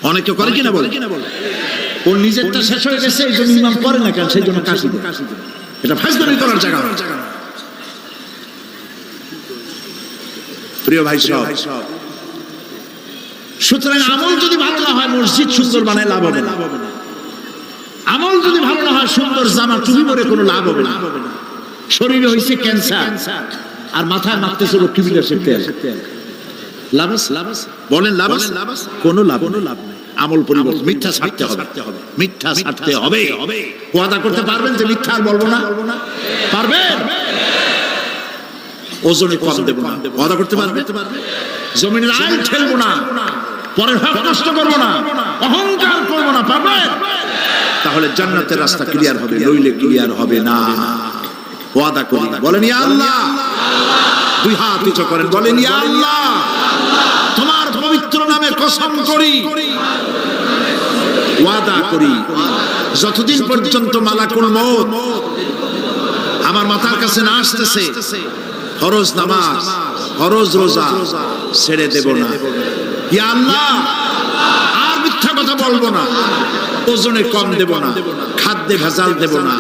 অনেকে করে কিনা বলে, ওর নিজেরটা শেষ হয়ে গেছে, এই জন্য ইমাম করে না কেন, সেই জন্য কাশি দেয়। এটা ফাজলামি করার জায়গা। প্রিয় ভাই সব, সুতরাং আমল যদি ভালো না হয়, মসজিদ সুন্দর বানায় লাভ হবে না। আমল যদি ভালো না হয়, সুন্দর জামা টুপি পরে কোনো লাভ হবে না। শরীরে হয়েছে ক্যান্সার, আর মাথায় মারতেছে টুপিটা শিখতে লাভ বলেন, লাভ কোনো লাভ নেই। আমল পরিবর্তন, মিথ্যা ছাড়তে হবে, মিথ্যা ছাড়তে হবে। ওয়াদা করতে পারবেন যে মিথ্যা আর বলবো না? পারবেন? ওজনে কম দেব না, ওয়াদা করতে পারবেন? জমিনের আইল ঠেলবো না, পরের হক নষ্ট করবো না, অহংকার করবো না, পারবেন? তাহলে জান্নাতের রাস্তা ক্লিয়ার হবে, নইলে ক্লিয়ার হবে না। ওয়াদা করি, বলেন ইয়া আল্লাহ। দুই হাত উঁচু করেন, বলেন ইয়া আল্লাহ, তোমার পবিত্র নামে কসম করি, ওয়াদা করি, যতদিন পর্যন্ত মালাকুল মউত আমার মাথার কাছে না আসতেছে, ফরজ নামাজ, ফরজ রোজা ছেড়ে দেব না। ইয়া আল্লাহ, আর মিথ্যা কথা বলবো না, ওজনে কম দেব না, খাদ্যে ভেজাল দেব না,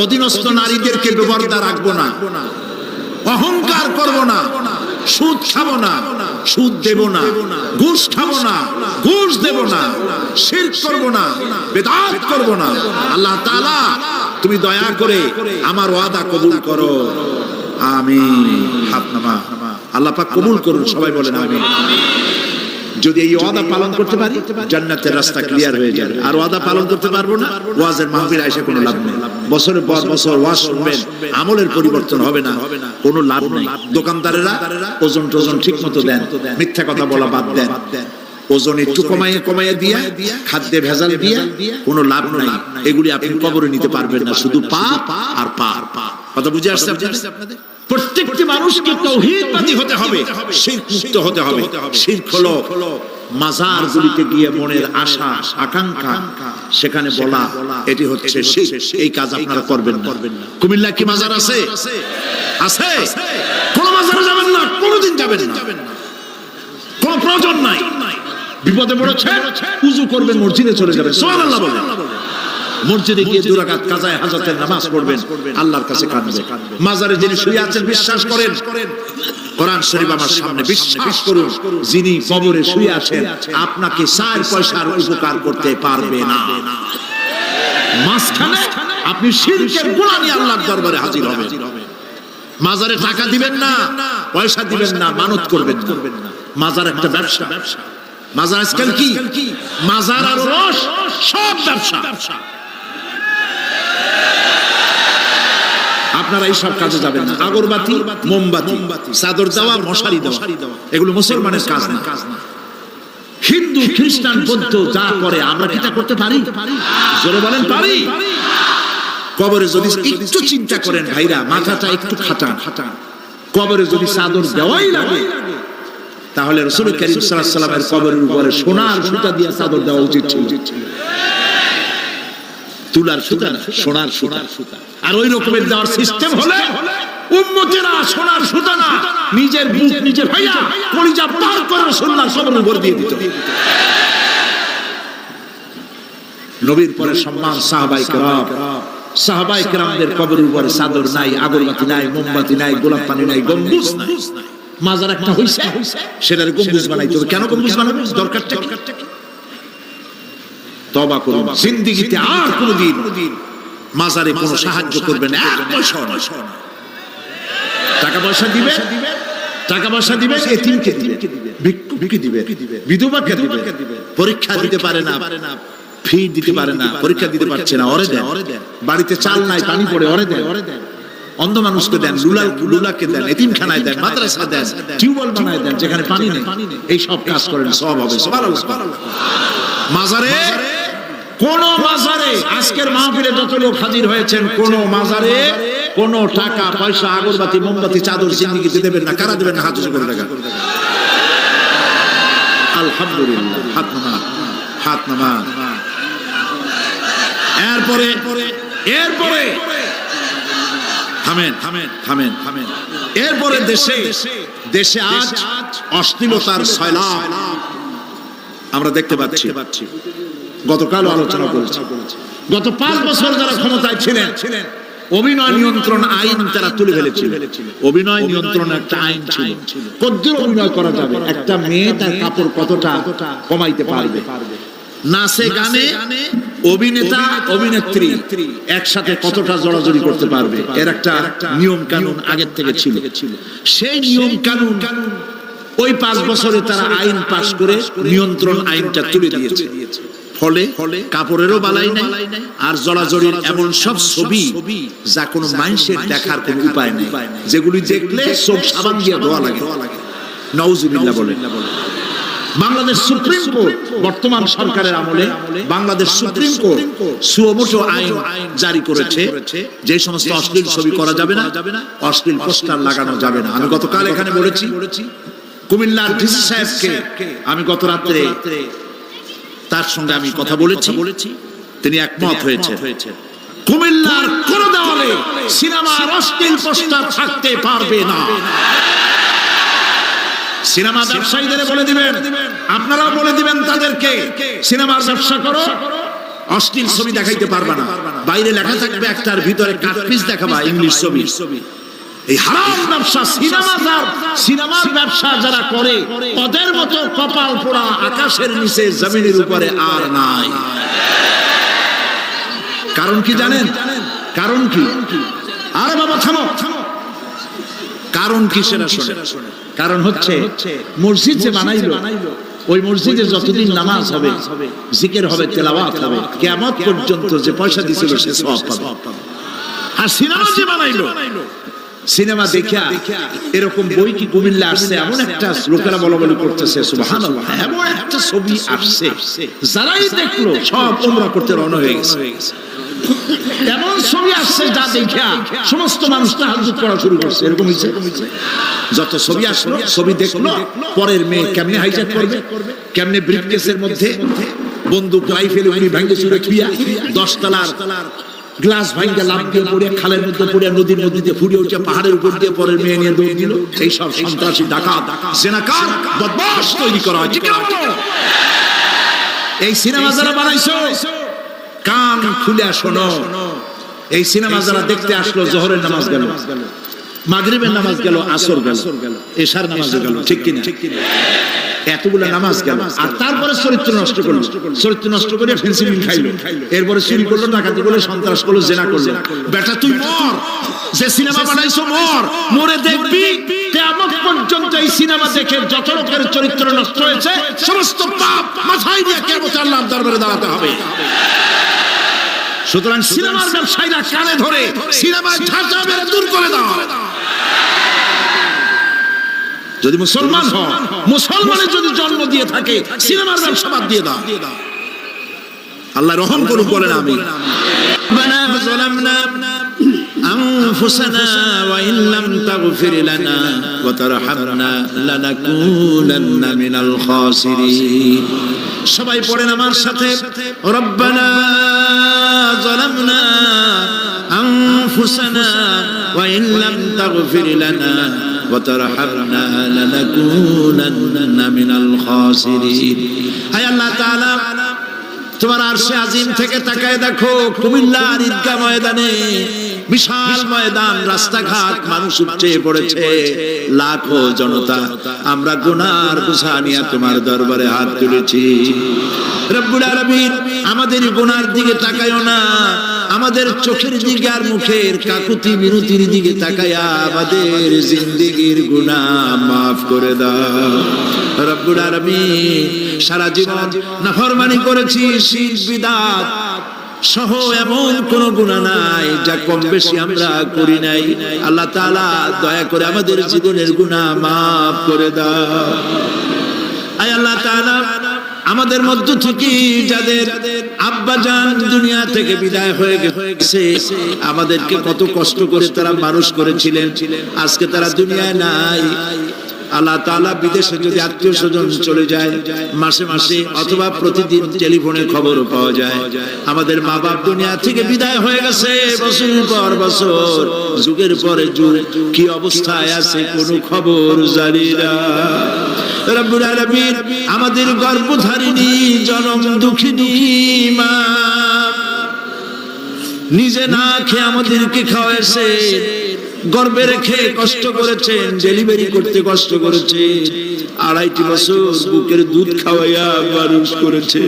অধীনস্থ নারীদেরকে বেপরদা রাখবো না, অহংকার করব না, সুদ খাবো না, সুদ দেব না, ঘুষ খাবো না, ঘুষ দেব না, শিরক করব না, বিদআত করব না। আল্লাহ তাআলা তুমি দয়া করে আমার ওয়াদা কবুল করো, আমিন। হাত নামা, আল্লাহ পাক কবুল করুন, সবাই বলেন আমিন। যদি এই ওয়াদা পালন করতে পারি, জান্নাতের রাস্তা ক্লিয়ার হয়ে যাবে। আর ওয়াদা পালন করতে পারবো না, ওয়াজের মাহফিলে এসে কোনো লাভ নেই। বছরের পর বছর ওয়াজ শুনবেন, আমলের পরিবর্তন হবে না, কোনো লাভ নেই। দোকানদারেরা ওজন টোজন ঠিক মতো দেন, মিথ্যা কথা বলা বাদ দেন, ওজন একটু কমাইয়ে দিয়া, খাদ্যে ভেজাল দিয়া কোনো লাভ নাই। এগুলি আপনি কবরে নিতে পারবেন না, শুধু পাপ আর পাপ। কথা বুঝে আসছে আপনাদের? প্রত্যেকটি মানুষকে তাওহীদবাদী হতে হবে, শিরক মুক্ত হতে হবে। শিরক হলো মাজারগুলিতে গিয়ে মনের আশা আকাঙ্ক্ষা সেখানে বলা, এটি হচ্ছে শিরক। এই কাজ আপনারা করবেন না। কুমিল্লা কি মাজার আছে? আছে? কোন মাজারে যাবেন না, কোনদিন যাবেন না, কোন প্রয়োজন নাই। বিপদে পড়েছেন, ওযু করবেন, মসজিদে চলে যাবেন, সুবহানাল্লাহ বলেন। মসজিদে গিয়ে 2 রাকাত কাজায়ে হাজতের নামাজ পড়বেন, আল্লাহর কাছে কাঁদবেন। মাজারে যিনি শুয়ে আছেন বিশ্বাস করেন, কোরআন শরীফ আমার সামনে, বিশ্বাস করুন যিনি কবরে শুয়ে আছেন আপনাকে 4 পয়সার উপকার করতে পারবে না। মাঝখানে আপনি শিরকের গুনাহ নিয়ে আল্লাহর দরবারে হাজির হবেন। মাজারে টাকা দিবেন না, পয়সা দিবেন না, মানত করবেন না। মাজার একটা ব্যবসা। মাজার আজকাল কি? মাজার আর রস সব ব্যবসা। আপনারা এই সব কাজে যাবেন না। আগরবাতি, মোমবাতি, চাদর দেওয়া, মশারি দেওয়া, এগুলো মুসলমানের কাজ না। হিন্দু, খ্রিস্টান, বৌদ্ধ যা করে আমরা কি তা করতে পারি? জোরে বলেন পারি? কবরে যদি একটু চিন্তা করেন ভাইরা, মাথাটা একটু খাটান, কবরে যদি চাদর দেওয়াই লাগে তাহলে রাসূল কারীম সাল্লাল্লাহু আলাইহি ওয়াসাল্লামের কবরের উপরে সোনার সুতা দিয়ে চাদর দেওয়া উচিত ছিল। তুলার সুতা না, সোনার সুতা। আর ওই রকমের দেওয়ার সিস্টেম হলে উম্মতেরা সোনার সুতা না, নিজের বুক নিজে ভাইয়া কলিজা পার করে রাসূলুল্লাহ কবরের উপর দিয়ে দিত। নবীর পরে সম্মান সাহাবায়ে কেরাম। সাহাবায়ে কেরামদের কবরের উপরে চাদর নাই, আগরবাতি নাই, মোমবাতি নাই, গোলাপ পানি নাই, গম্বুজ নাই। মাজার একটা হইছে, সেটার গম্বুজ বানাইতে হবে। কেন গম্বুজ বানাবে? দরকারটা কি? তওবা করুন, জিন্দেগিতে আর কোনদিন মাজারে কোনো সাহায্য করবেন না, এক পয়সা না। টাকা পয়সা দিবেন, টাকা পয়সা দিবেন এতিমকে দিবেন, ভিক্ষুককে দিবেন, বিধবাকে দিবেন। পরীক্ষা দিতে পারে না, ফি দিতে পারে না, পরীক্ষা দিতে পারছে না, ওরে দেন। বাড়িতে চাল নাই, পানি পড়ে, ওরে দেন। অন্ধ মানুষকে দেন, লুলাকে দেন, এতিমখানায় দেন, মাদ্রাসা দেন, টিউবওয়েল বানায় দেন যেখানে পানি নেই। এই সব কাজ করেন, সওয়াব হবে। সুবহানাল্লাহ। মাজারে, কোন মাজারে আজকের মাহফিলে যত লোক হাজির হয়েছেন, কোন মাজারে কোন টাকা পয়সা, আগরবাতি, মোমবাতি, চাদর জিন্দেগিতে দেবেন না। কারা দেবেন না? হাত উঁচু করে দেখা। আলহামদুলিল্লাহ। হাত নামান, হাত নামান। এরপরে থামেন। এরপরে দেশে আজ অশ্লীলতার সয়লাব আমরা দেখতে পাচ্ছি। গতকাল আলোচনা করেছি, গত 5 বছর যারা ক্ষমতায় ছিলেন অভিনয় নিয়ন্ত্রণ আইন তারা তুলে ফেলেছিল। অভিনয় নিয়ন্ত্রণ একটা আইন ছিল, কতদূর অভিনয় করা যাবে, একটা মেয়ে তার কাপড় কতটা কমাইতে পারবে, নাচে গানে অভিনেতা অভিনেত্রী একসাথে কতটা জড়াজড়ি করতে পারবে, এর একটা নিয়ম কানুন আগের থেকে ছিল। সেই নিয়ম কানুন ওই 5 বছরে তারা আইন পাশ করে নিয়ন্ত্রণ আইনটা তুলে দিয়েছে। ফলে কাপড়েরও বালাই নাই, আর জড়াজড়ির এমন সব ছবি যা কোনো মানুষের দেখার কোনো উপায় নেই, যেগুলি দেখলে চোখ সাবান দিয়ে ধোয়া লাগে। নাউজুবিল্লাহ বলেন। বাংলাদেশ সুপ্রিম কোর্ট বর্তমান সরকারের আমলে বাংলাদেশ সুপ্রিম কোর্ট সুমোটো আইন জারি করেছে, যে সমস্ত অশ্লীল ছবি করা যাবে না, অশ্লীল পোস্টার লাগানো যাবে না। আমি গতকাল এখানে বলেছি, কুমিল্লার ডিসি সাহেবকে আমি গত রাত্রে তার সঙ্গে আমি কথা বলেছি, তিনি একমত হয়েছে। কুমিল্লার কোন দেওয়ালে সিনেমার অশ্লীল পোস্টার থাকতে পারবে না। সিনেমা ব্যবসায়ীদের বলে দিবেন, আপনারাও বলে দিবেন তাদেরকে, সিনেমার ব্যবসা করো, অশ্লীল ছবি দেখাইতে পারবে না। বাইরে লেখা থাকবে একটার ভিতরে কাটপিস দেখাবা ইংলিশ ছবি। এই হারাম ব্যবসা, সিনেমার ব্যবসা যারা করে ওদের মতো কপাল পোড়া আকাশের নিচে জমিনের উপরে আর নাই। কারণ কি জানেন? কারণ কি? আরে বাবা থামো। কারণ কি সেটা শোনেন। কারণ হচ্ছে মসজিদ যে বানাইলো, ওই মসজিদে যতদিন নামাজ হবে, জিকির হবে, তেলাওয়াত হবে, কিয়ামত পর্যন্ত যে পয়সা দিছিল সে সওয়াব পাবে। আর সিনেমা যে বানাইলো সিনেমা দেখা এরকম বই কি কুমিল্লা আসছে, এমন একটা লোকেরা বলা করতেছে সুবহানাল্লাহ, এমন একটা ছবি আসছে যারাই দেখলো সব উমরা করতে রওনা হয়ে গেছে। এমন ছবি আসছে যা দেখা সমস্ত মানুষ তাহাজ্জুদ পড়া শুরু করছে। এরকম হইছে, যত ছবি আসলো ছবি দেখলো, পরের মেয়ে কেমনে হাইজ্যাক করবে, কেমনে ব্রিফকেসের মধ্যে বন্দুক রাইফেল উনি ভাঙে চুরে থুইয়া 10 তলার গ্লাস ভাঙ্গা লাভ দিয়ে পড়ে খালের মধ্যে পড়ে নদীর মধ্যে দিয়ে ফুড়ে উঠে পাহাড়ের উপর দিয়ে পরের মেয়ে নিয়ে দৌড় দিল। এই সব সন্ত্রাসী ডাকাত জেনাকার বদমাশ তৈরি করা হয়। এই সিনেমা যারা বানাইছো কান খুলে শোনো, এই সিনেমা যারা দেখতে আসলো জোহরের নামাজ গেল, মাগরিবের নামাজ গেল, আসর গেল, এশার নামাজ গেল, ঠিক কিনা? এতগুলা নামাজ গেল, আর তারপরে চরিত্র নষ্ট করলো, চরিত্র নষ্ট করে ফেন্সিডিল খাইলো, এরপরে চুরি করলো, ডাকাতি করলো, সন্ত্রাস করলো, জেনা করলো। বেটা তুই মর, যে সিনেমা বানাইছো মর, মরে দেখবি কিয়ামত পর্যন্ত এই সিনেমা দেখে যত লোকের চরিত্র নষ্ট হয়েছে সমস্ত পাপ মাথায় নিয়ে কিয়ামতে আল্লাহর দরবারে দাঁড়াতে হবে। সুতরাং সিনেমার ব্যবসায়ীরা কানে ধরে সিনেমার ঝাঁটা মেরে দূর করে দাও। যদি মুসলমান হও, মুসলমানের যদি জন্ম দিয়ে থাকে, সিনেমার ব্যবসা বাদ দিয়ে দাও। আল্লাহ রহম করুন, বলেন আমিন। রব্বানা যালামনা আনফুসানা ওয়া ইন লাম তাগফির লানা ওয়া তারহামনা লানাকুনান্না মিনাল খাসিরিন। সবাই পড়েন আমার সাথে, রব্বানা যালামনা আনফুসানা ওয়া ইন লাম তাগফির লানা ওয়া তারহামনা লানাকুনান্না মিনাল খাসিরিন। হে আল্লাহ তাআলা, তোমার আরশে আজিম থেকে তাকায় দেখো, কুমিল্লার ঈদগাহ ময়দানে বিশাল ময়দান, রাস্তাঘাট মানুষ উপচে পড়েছে, লাখো জনতা। আমরা গুনার বোঝা নিয়ে তোমার দরবারে হাত তুলেছি। রব্বুল আলামিন, আমাদের গুনার দিকে তাকায়ও না, আমাদের চোখের দিকে আর মুখের কাকুতি মিনতির দিকে তাকায়া আমাদের জিন্দেগির গুনাহ মাফ করে দাও। রব্বুল আলামিন, সারা জীবন নাফরমানি করেছি, শিরক বিদআত সহ এমন কোন গুনাহ নাই যা কম বেশি আমরা করি নাই। আল্লাহ তাআলা দয়া করে আমাদের জীবনের গুনাহ মাফ করে দাও। আয় আল্লাহ তাআলা, আমাদের মধ্য থেকে যাদের আব্বা জান দুনিয়া থেকে বিদায় হয়ে গেছে, আমাদেরকে কত কষ্ট করে তারা মানুষ করেছিলেন, আজকে তারা দুনিয়ায় নাই। আল্লাহ তাআলা, বিদেশে যদি আত্মীয় স্বজন চলে যায়, মাসে মাসে অথবা প্রতিদিন টেলিফোনে খবর পাওয়া যায় আমাদের মা বাপ দুনিয়া থেকে বিদায় হয়ে গেছে, বছর পর বছর, যুগের পরে যুগ, কি অবস্থায় আছে কোনো খবর জানি না। রব্বুল আলামিন, আমাদের গর্ভধারিণী জনম দুঃখিনী মা নিজে না খেয়ে আমাদেরকে খাওয়াইছে, গর্ভে রেখে কষ্ট করেছেন, ডেলিভারি করতে কষ্ট করেছে, 2.5 বছর বুকের দুধ খাওয়াইয়া মানুষ করেছে।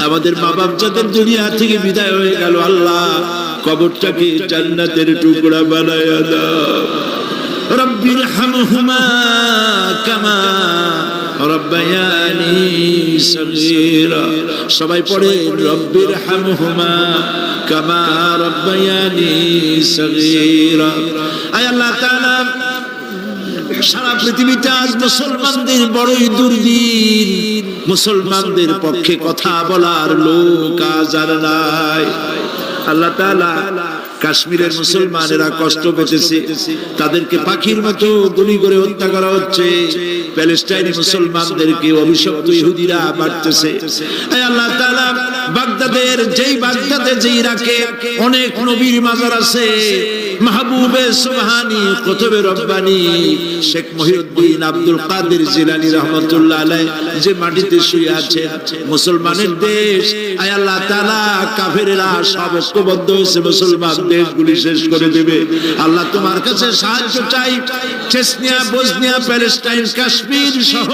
আমাদের মা বাপ যাদের দুনিয়া থেকে বিদায় হয়ে গেল, আল্লাহ কবরটাকে জান্নাতের টুকরা বানায়া দাও। রব্বির হামহুমা কামা রব্বায়ানি সগীরা। সবাই পড়ে, রব্বির হামহুমা কামা রব্বায়ানি সগীরা। আয় আল্লাহ তাআলা, সারা পৃথিবীতে আজ মুসলমানদের বড়ই দুর্দিন, মুসলমানদের পক্ষে কথা বলার লোক আজ আর নাই। আল্লাহ তাআলা, কাশ্মীরের মুসলমানেরা কষ্ট পেয়েছে, তাদেরকে পাখির মতো গুলি করে হত্যা করা হচ্ছে, প্যালেস্টাইনি মুসলমানদেরকে অভিশপ্ত ইহুদিরা মারতেছে। হে আল্লাহ তাআলা, বাগদাদের যে ইরাকে অনেক নবীর মাজার আছে, মাহবুবে সুবহানী, কুতুবে রব্বানী, শেখ মহিউদ্দিন আব্দুল কাদের জিলানী রাহমাতুল্লাহ আলাইহি যে মাটিতে শুয়ে আছে, মুসলমানের দেশ, হে আল্লাহ তাআলা, কাফেররা সব ঐক্যবদ্ধ হয়েছে, মুসলমান দেশগুলি শেষ করে দেবে। আল্লাহ তোমার কাছে সাহায্য চাই। চেচনিয়া, বসনিয়া, প্যালেস্টাইন, কাশ্মীর সহ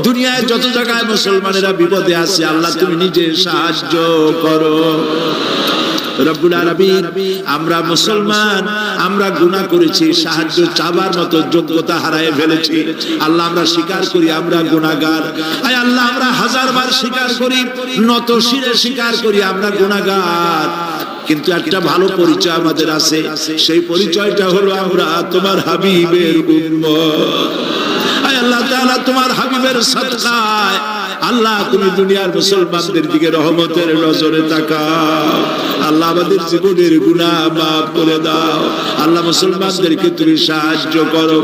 দুনিয়ায় যত জায়গায় মুসলমানেরা বিপদে আছে, আল্লাহ তুমি নিজে সাহায্য করো। রব্বুল আলামিন, আমরা মুসলমান, আমরা গুনাহ করেছি, সাহায্য চাবার মতো যোগ্যতা হারিয়ে ফেলেছি। আল্লাহ আমরা স্বীকার করি আমরা গুনাহগার। আয় আল্লাহ, আমরা হাজারবার স্বীকার করি, নত শিরে স্বীকার করি আমরা গুনাহগার। কিন্তু একটা ভালো পরিচয় আমাদের আছে, সেই পরিচয়টা হলো আমরা তোমার হাবিবের উম্মত। আয় আল্লাহ তাআলা তোমার হাবিবের সাদকায় আল্লাহ তুমি দুনিয়ার মুসলমানদের দিকে রহমতের নজরে তাকাও। আল্লাহ আমাদের জীবনের গুনাহ মাফ করে দাও। আল্লাহ মুসলমানদেরকে তুমি সাহায্য করো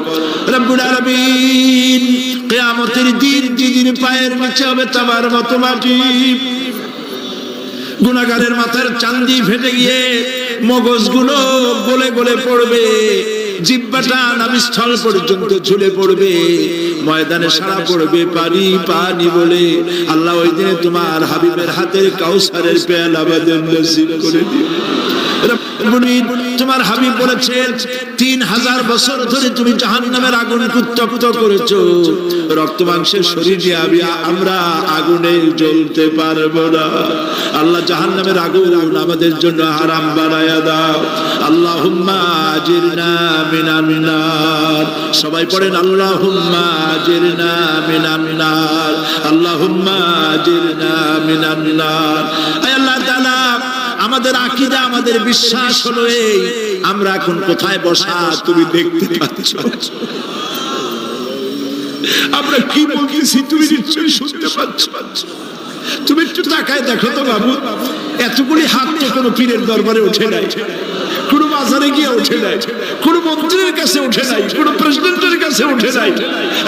রব্বুল আলামিন। কিয়ামতের দিন যেদিন পায়ের নিচে হবে তামার মতো মাটি, গুনাহগারের মাথার চান্দি ফেটে গিয়ে মগজগুলো গলে গলে পড়বে, জিহ্বাটা নাভিস্থল পর্যন্ত ঝুলে পড়বে, ময়দানে সারা পড়বে পানি পানি বলে। আল্লাহ ওই দিনে তোমার হাবিবের হাতের কাউসারের পেয়ালা আমাদের নসিব করে দিও। তোমার হাবিব বলেছেন 3000 বছর ধরে তুমি জাহান্নামের আগুন উত্তপ্ত করেছো, রক্ত মাংসের শরীর নিয়ে আমরা আগুনে জ্বলতে পারবো না। আল্লাহ জাহান্নামের আগুন আমাদের জন্য হারাম বানায়া দাও। আল্লাহুম্মা আজিরনা মিনান নার। সবাই পড়েন আল্লাহুম্মা আজিরনা মিনান নার, আল্লাহুম্মা আজিরনা মিনান নার। আয় আল্লাহ তাআলা আমাদের আকীদা, আমাদের বিশ্বাস হলো এই, আমরা এখন কোথায় বসা তুমি দেখতে পাচ্ছ, আমরা কি বলতেছি তুমি নিশ্চয়ই শুনতে পাচ্ছ। তুমি একটু তাকায় দেখো তো বাবু, এতগুলি হাত তো কোনো পীরের দরবারে ওঠে নাই, কোনো বাজারে গিয়ে ওঠে নাই, কোনো মন্ত্রীর কাছে ওঠে নাই, কোনো প্রেসিডেন্টের কাছে ওঠে নাই।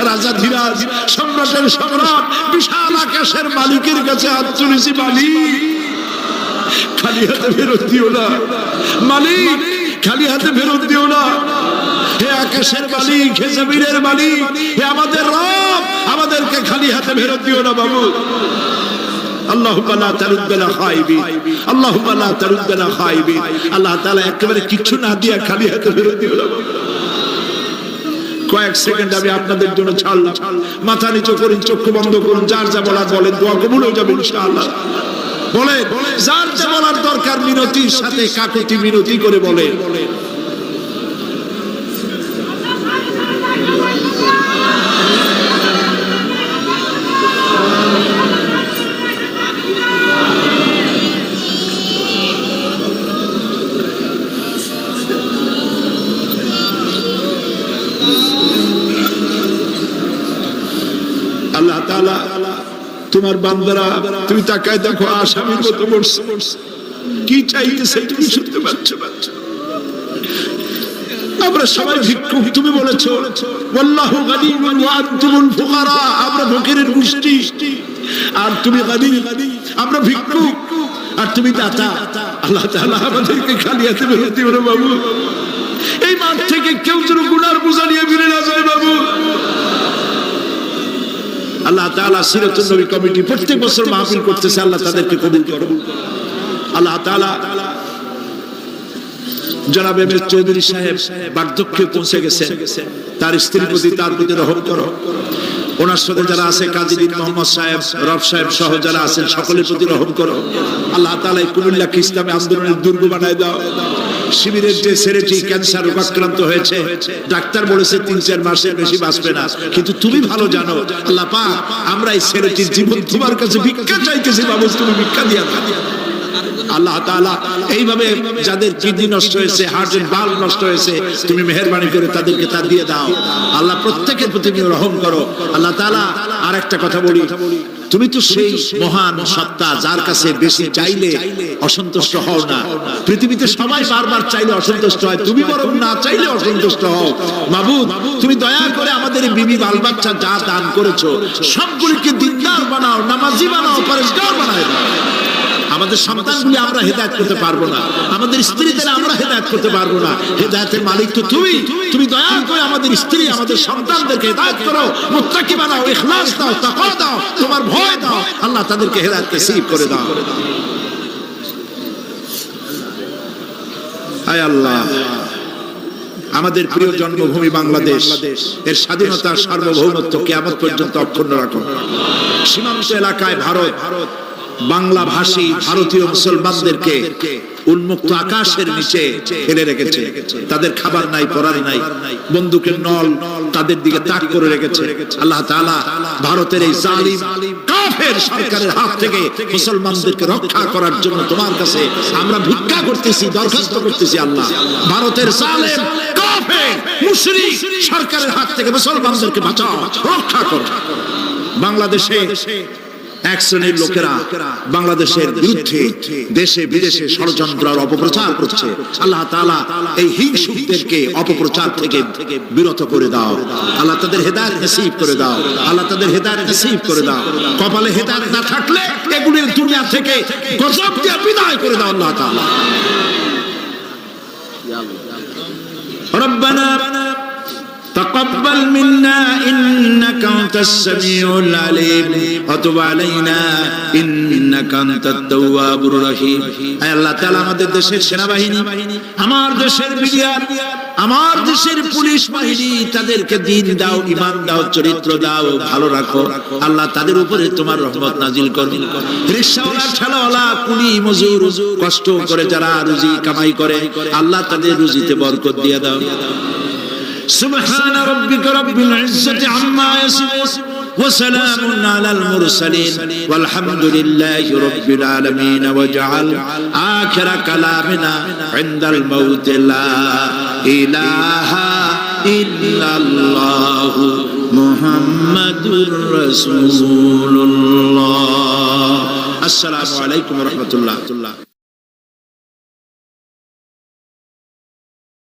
রাজা ধীরাজ, সম্রাটের সম্রাট, বিশাল আকাশের মালিকের কাছে হাত তুলেছি, মালিক খালি হাতে ফেরত দিও না, মালিক খালি হাতে ফেরত দিও না। হে আকাশের মালিক, হে জমিনের মালিক, হে আমাদের রব, আমাদেরকে খালি হাতে ফেরত দিও না বাবু। আল্লাহুম্মা লা তারুদ্দানা খাইবিন, আল্লাহুম্মা লা তারুদ্দানা খাইবিন। আল্লাহ তাআলা একেবারে কিছু না দিয়া খালি হাতে ফেরত দিও না। কয়েক সেকেন্ড আমি আপনাদের জন্য ছাড়লাম, মাথা নিচু করুন, চক্ষু বন্ধ করুন, যার যা বলার বলেন, দোয়া কবুল হয়ে যাবে ইনশাআল্লাহ। বলে যার যা বলার দরকার মিনতির সাথে কাকুতি মিনতি করে বলে। আল্লাহ তাআলা তোমার বান্দারা, তুমি তাকায় দেখো আসামির মতো বসছে, কি চাইতেছে তুমি শুনতে পাচ্ছ। আমরা সবাই ভিক্ষুক, তুমি বলেছো ওয়াল্লাহু গানিয়্যুন ওয়া আনতুমুল ফুকারা, আমরা ফকিরের গোষ্ঠী আর তুমি গানি, আমরা ভিক্ষুক আর তুমি দাতা। আল্লাহ তাআলা আমাদেরকে খালি হাতে ফেরত দিও না বাবু। এই মাঠ থেকে কেউ যেন গুনার বোঝা নিয়ে ফিরে না যায় বাবু। আল্লাহ তাআলা সিরাতুন নবী কমিটি প্রত্যেক বছর মাহফিল করতেছে, আল্লাহ তাদেরকে কবুল করো। আল্লাহ তাআলা জনাব এম এস চৌধুরী সাহেব বার্ধক্যে পৌঁছে গেছেন, তার স্ত্রীর প্রতি তার প্রতি রহম করো। ওনার সাথে যারা আছে কাজী বিন মোহাম্মদ সাহেব, রব সাহেব সহ যারা আছেন সকলের প্রতি রহম করো। আল্লাহ তাআলা এই কুমিল্লাকে ইসলামী আন্দোলনের দুর্গ বানায় দাও। শিবিরের যে ছেলেটি ক্যান্সার রোগাক্রান্ত হয়েছে, ডাক্তার বলেছে 3-4 মাসের বেশি বাঁচবে না, কিন্তু তুমি ভালো জানো আল্লাহ পাক, আমরা এই ছেলেটির জীবন তোমার কাছে ভিক্ষা চাইতেছি বাবু, তুমি ভিক্ষা দিয়া দাও। আল্লাহ তাআলা এইভাবে যাদের কিডনি নষ্ট হয়েছে, হার্টের ভালভ নষ্ট হয়েছে, তুমি মেহেরবানি করে তাদেরকে তা দিয়ে দাও। আল্লাহ প্রত্যেকের প্রতি রহম করো। আল্লাহ তাআলা আর একটা কথা বলি, তুমি তো সেই মহান সত্তা যার কাছে বেশি চাইলে অসন্তুষ্ট হও না। পৃথিবীতে সবাই বারবার চাইলে অসন্তুষ্ট হয়, তুমি বরং না চাইলে অসন্তুষ্ট হও। মাবুদ, তুমি দয়া করে আমাদের বিবি বাল বাচ্চা যা দান করেছো সবগুলিকে দিনদার বানাও, নামাজি বানাও, পরেশগার বানাও। আমাদের সন্তানগুলি আমরা হেদায়েত করতে পারবো না, আমাদের স্ত্রীদের আমরা হেদায়েত করতে পারবো না, হেদায়েতের মালিক তো তুমি। তুমি দয়া করে আমাদের স্ত্রী, আমাদের সন্তানদেরকে হেদায়েত করো, মুত্তাকি বানাও, ইখলাস দাও, তাকওয়া দাও, তোমার ভয় দাও। আল্লাহ তাদেরকে হেদায়েত নসিব করে দাও। আয় আল্লাহ, আমাদের প্রিয় জন্মভূমি বাংলাদেশ, এর স্বাধীনতা সার্বভৌমত্ব কিয়ামত পর্যন্ত অক্ষুণ্ণ রাখো। সীমান্ত এলাকায় ভারত বাংলা ভাষী ভারতীয় মুসলমানদেরকে উন্মুক্ত আকাশের নিচে ফেলে রেখেছে। তাদের খাবার নাই, পরার নাই, বন্দুকের নল তাদের দিকে তাক করে রেখেছে। আল্লাহ তাআলা ভারতের এই জালিম কাফের সরকারের হাত থেকে মুসলমানদেরকে রক্ষা করার জন্য তোমার কাছে আমরা ভিক্ষা করতেছি, দরখাস্ত করতেছি আল্লাহ। ভারতের জালেম কাফের মুশরিক সরকারের হাত থেকে মুসলমানদেরকে বাঁচাও, রক্ষা করো। বাংলাদেশে এক শ্রেণীর লোকেরা বাংলাদেশের বিরুদ্ধে দেশে বিদেশে ষড়যন্ত্র আর অপপ্রচার করছে। আল্লাহ তাআলা এই হিংসুকদেরকে অপপ্রচার থেকে বিরত করে দাও। আল্লাহ তাদের হেদায়েত নসিব করে দাও। আল্লাহ তাদের হেদায়েত নসিব করে দাও। কপালে হেদায়েত না থাকলে এগুলির দুনিয়া থেকে গজব দিয়ে বিদায় করে দাও আল্লাহ তাআলা। রব্বানা تقبل منا إنك أنت السميع العليم وتب علينا إنك أنت التواب الرحيم। আয় আল্লাহ তাআলা আমাদের দেশের সেনাবাহিনী, আমার দেশের মিডিয়া, আমার দেশের পুলিশ বাহিনী, তাদেরকে দ্বীন দাও, ঈমান দাও, চরিত্র দাও, ভালো রাখো আল্লাহ। তাদের উপরে তোমার রহমত নাজিল করো। রিকশাওয়ালা, ঠেলাওয়ালা, কুলি মজুর কষ্ট করে যারা রুজি কামাই করে আল্লাহ তাদের রুজিতে বরকত দিয়ে দাও। سبحان ربك رب العزة عما يصفون وسلام على المرسلين والحمد لله رب العالمين واجعل آخر كلامنا عند الموت لا إله إلا الله محمد رسول الله. السلام عليكم ورحمة الله.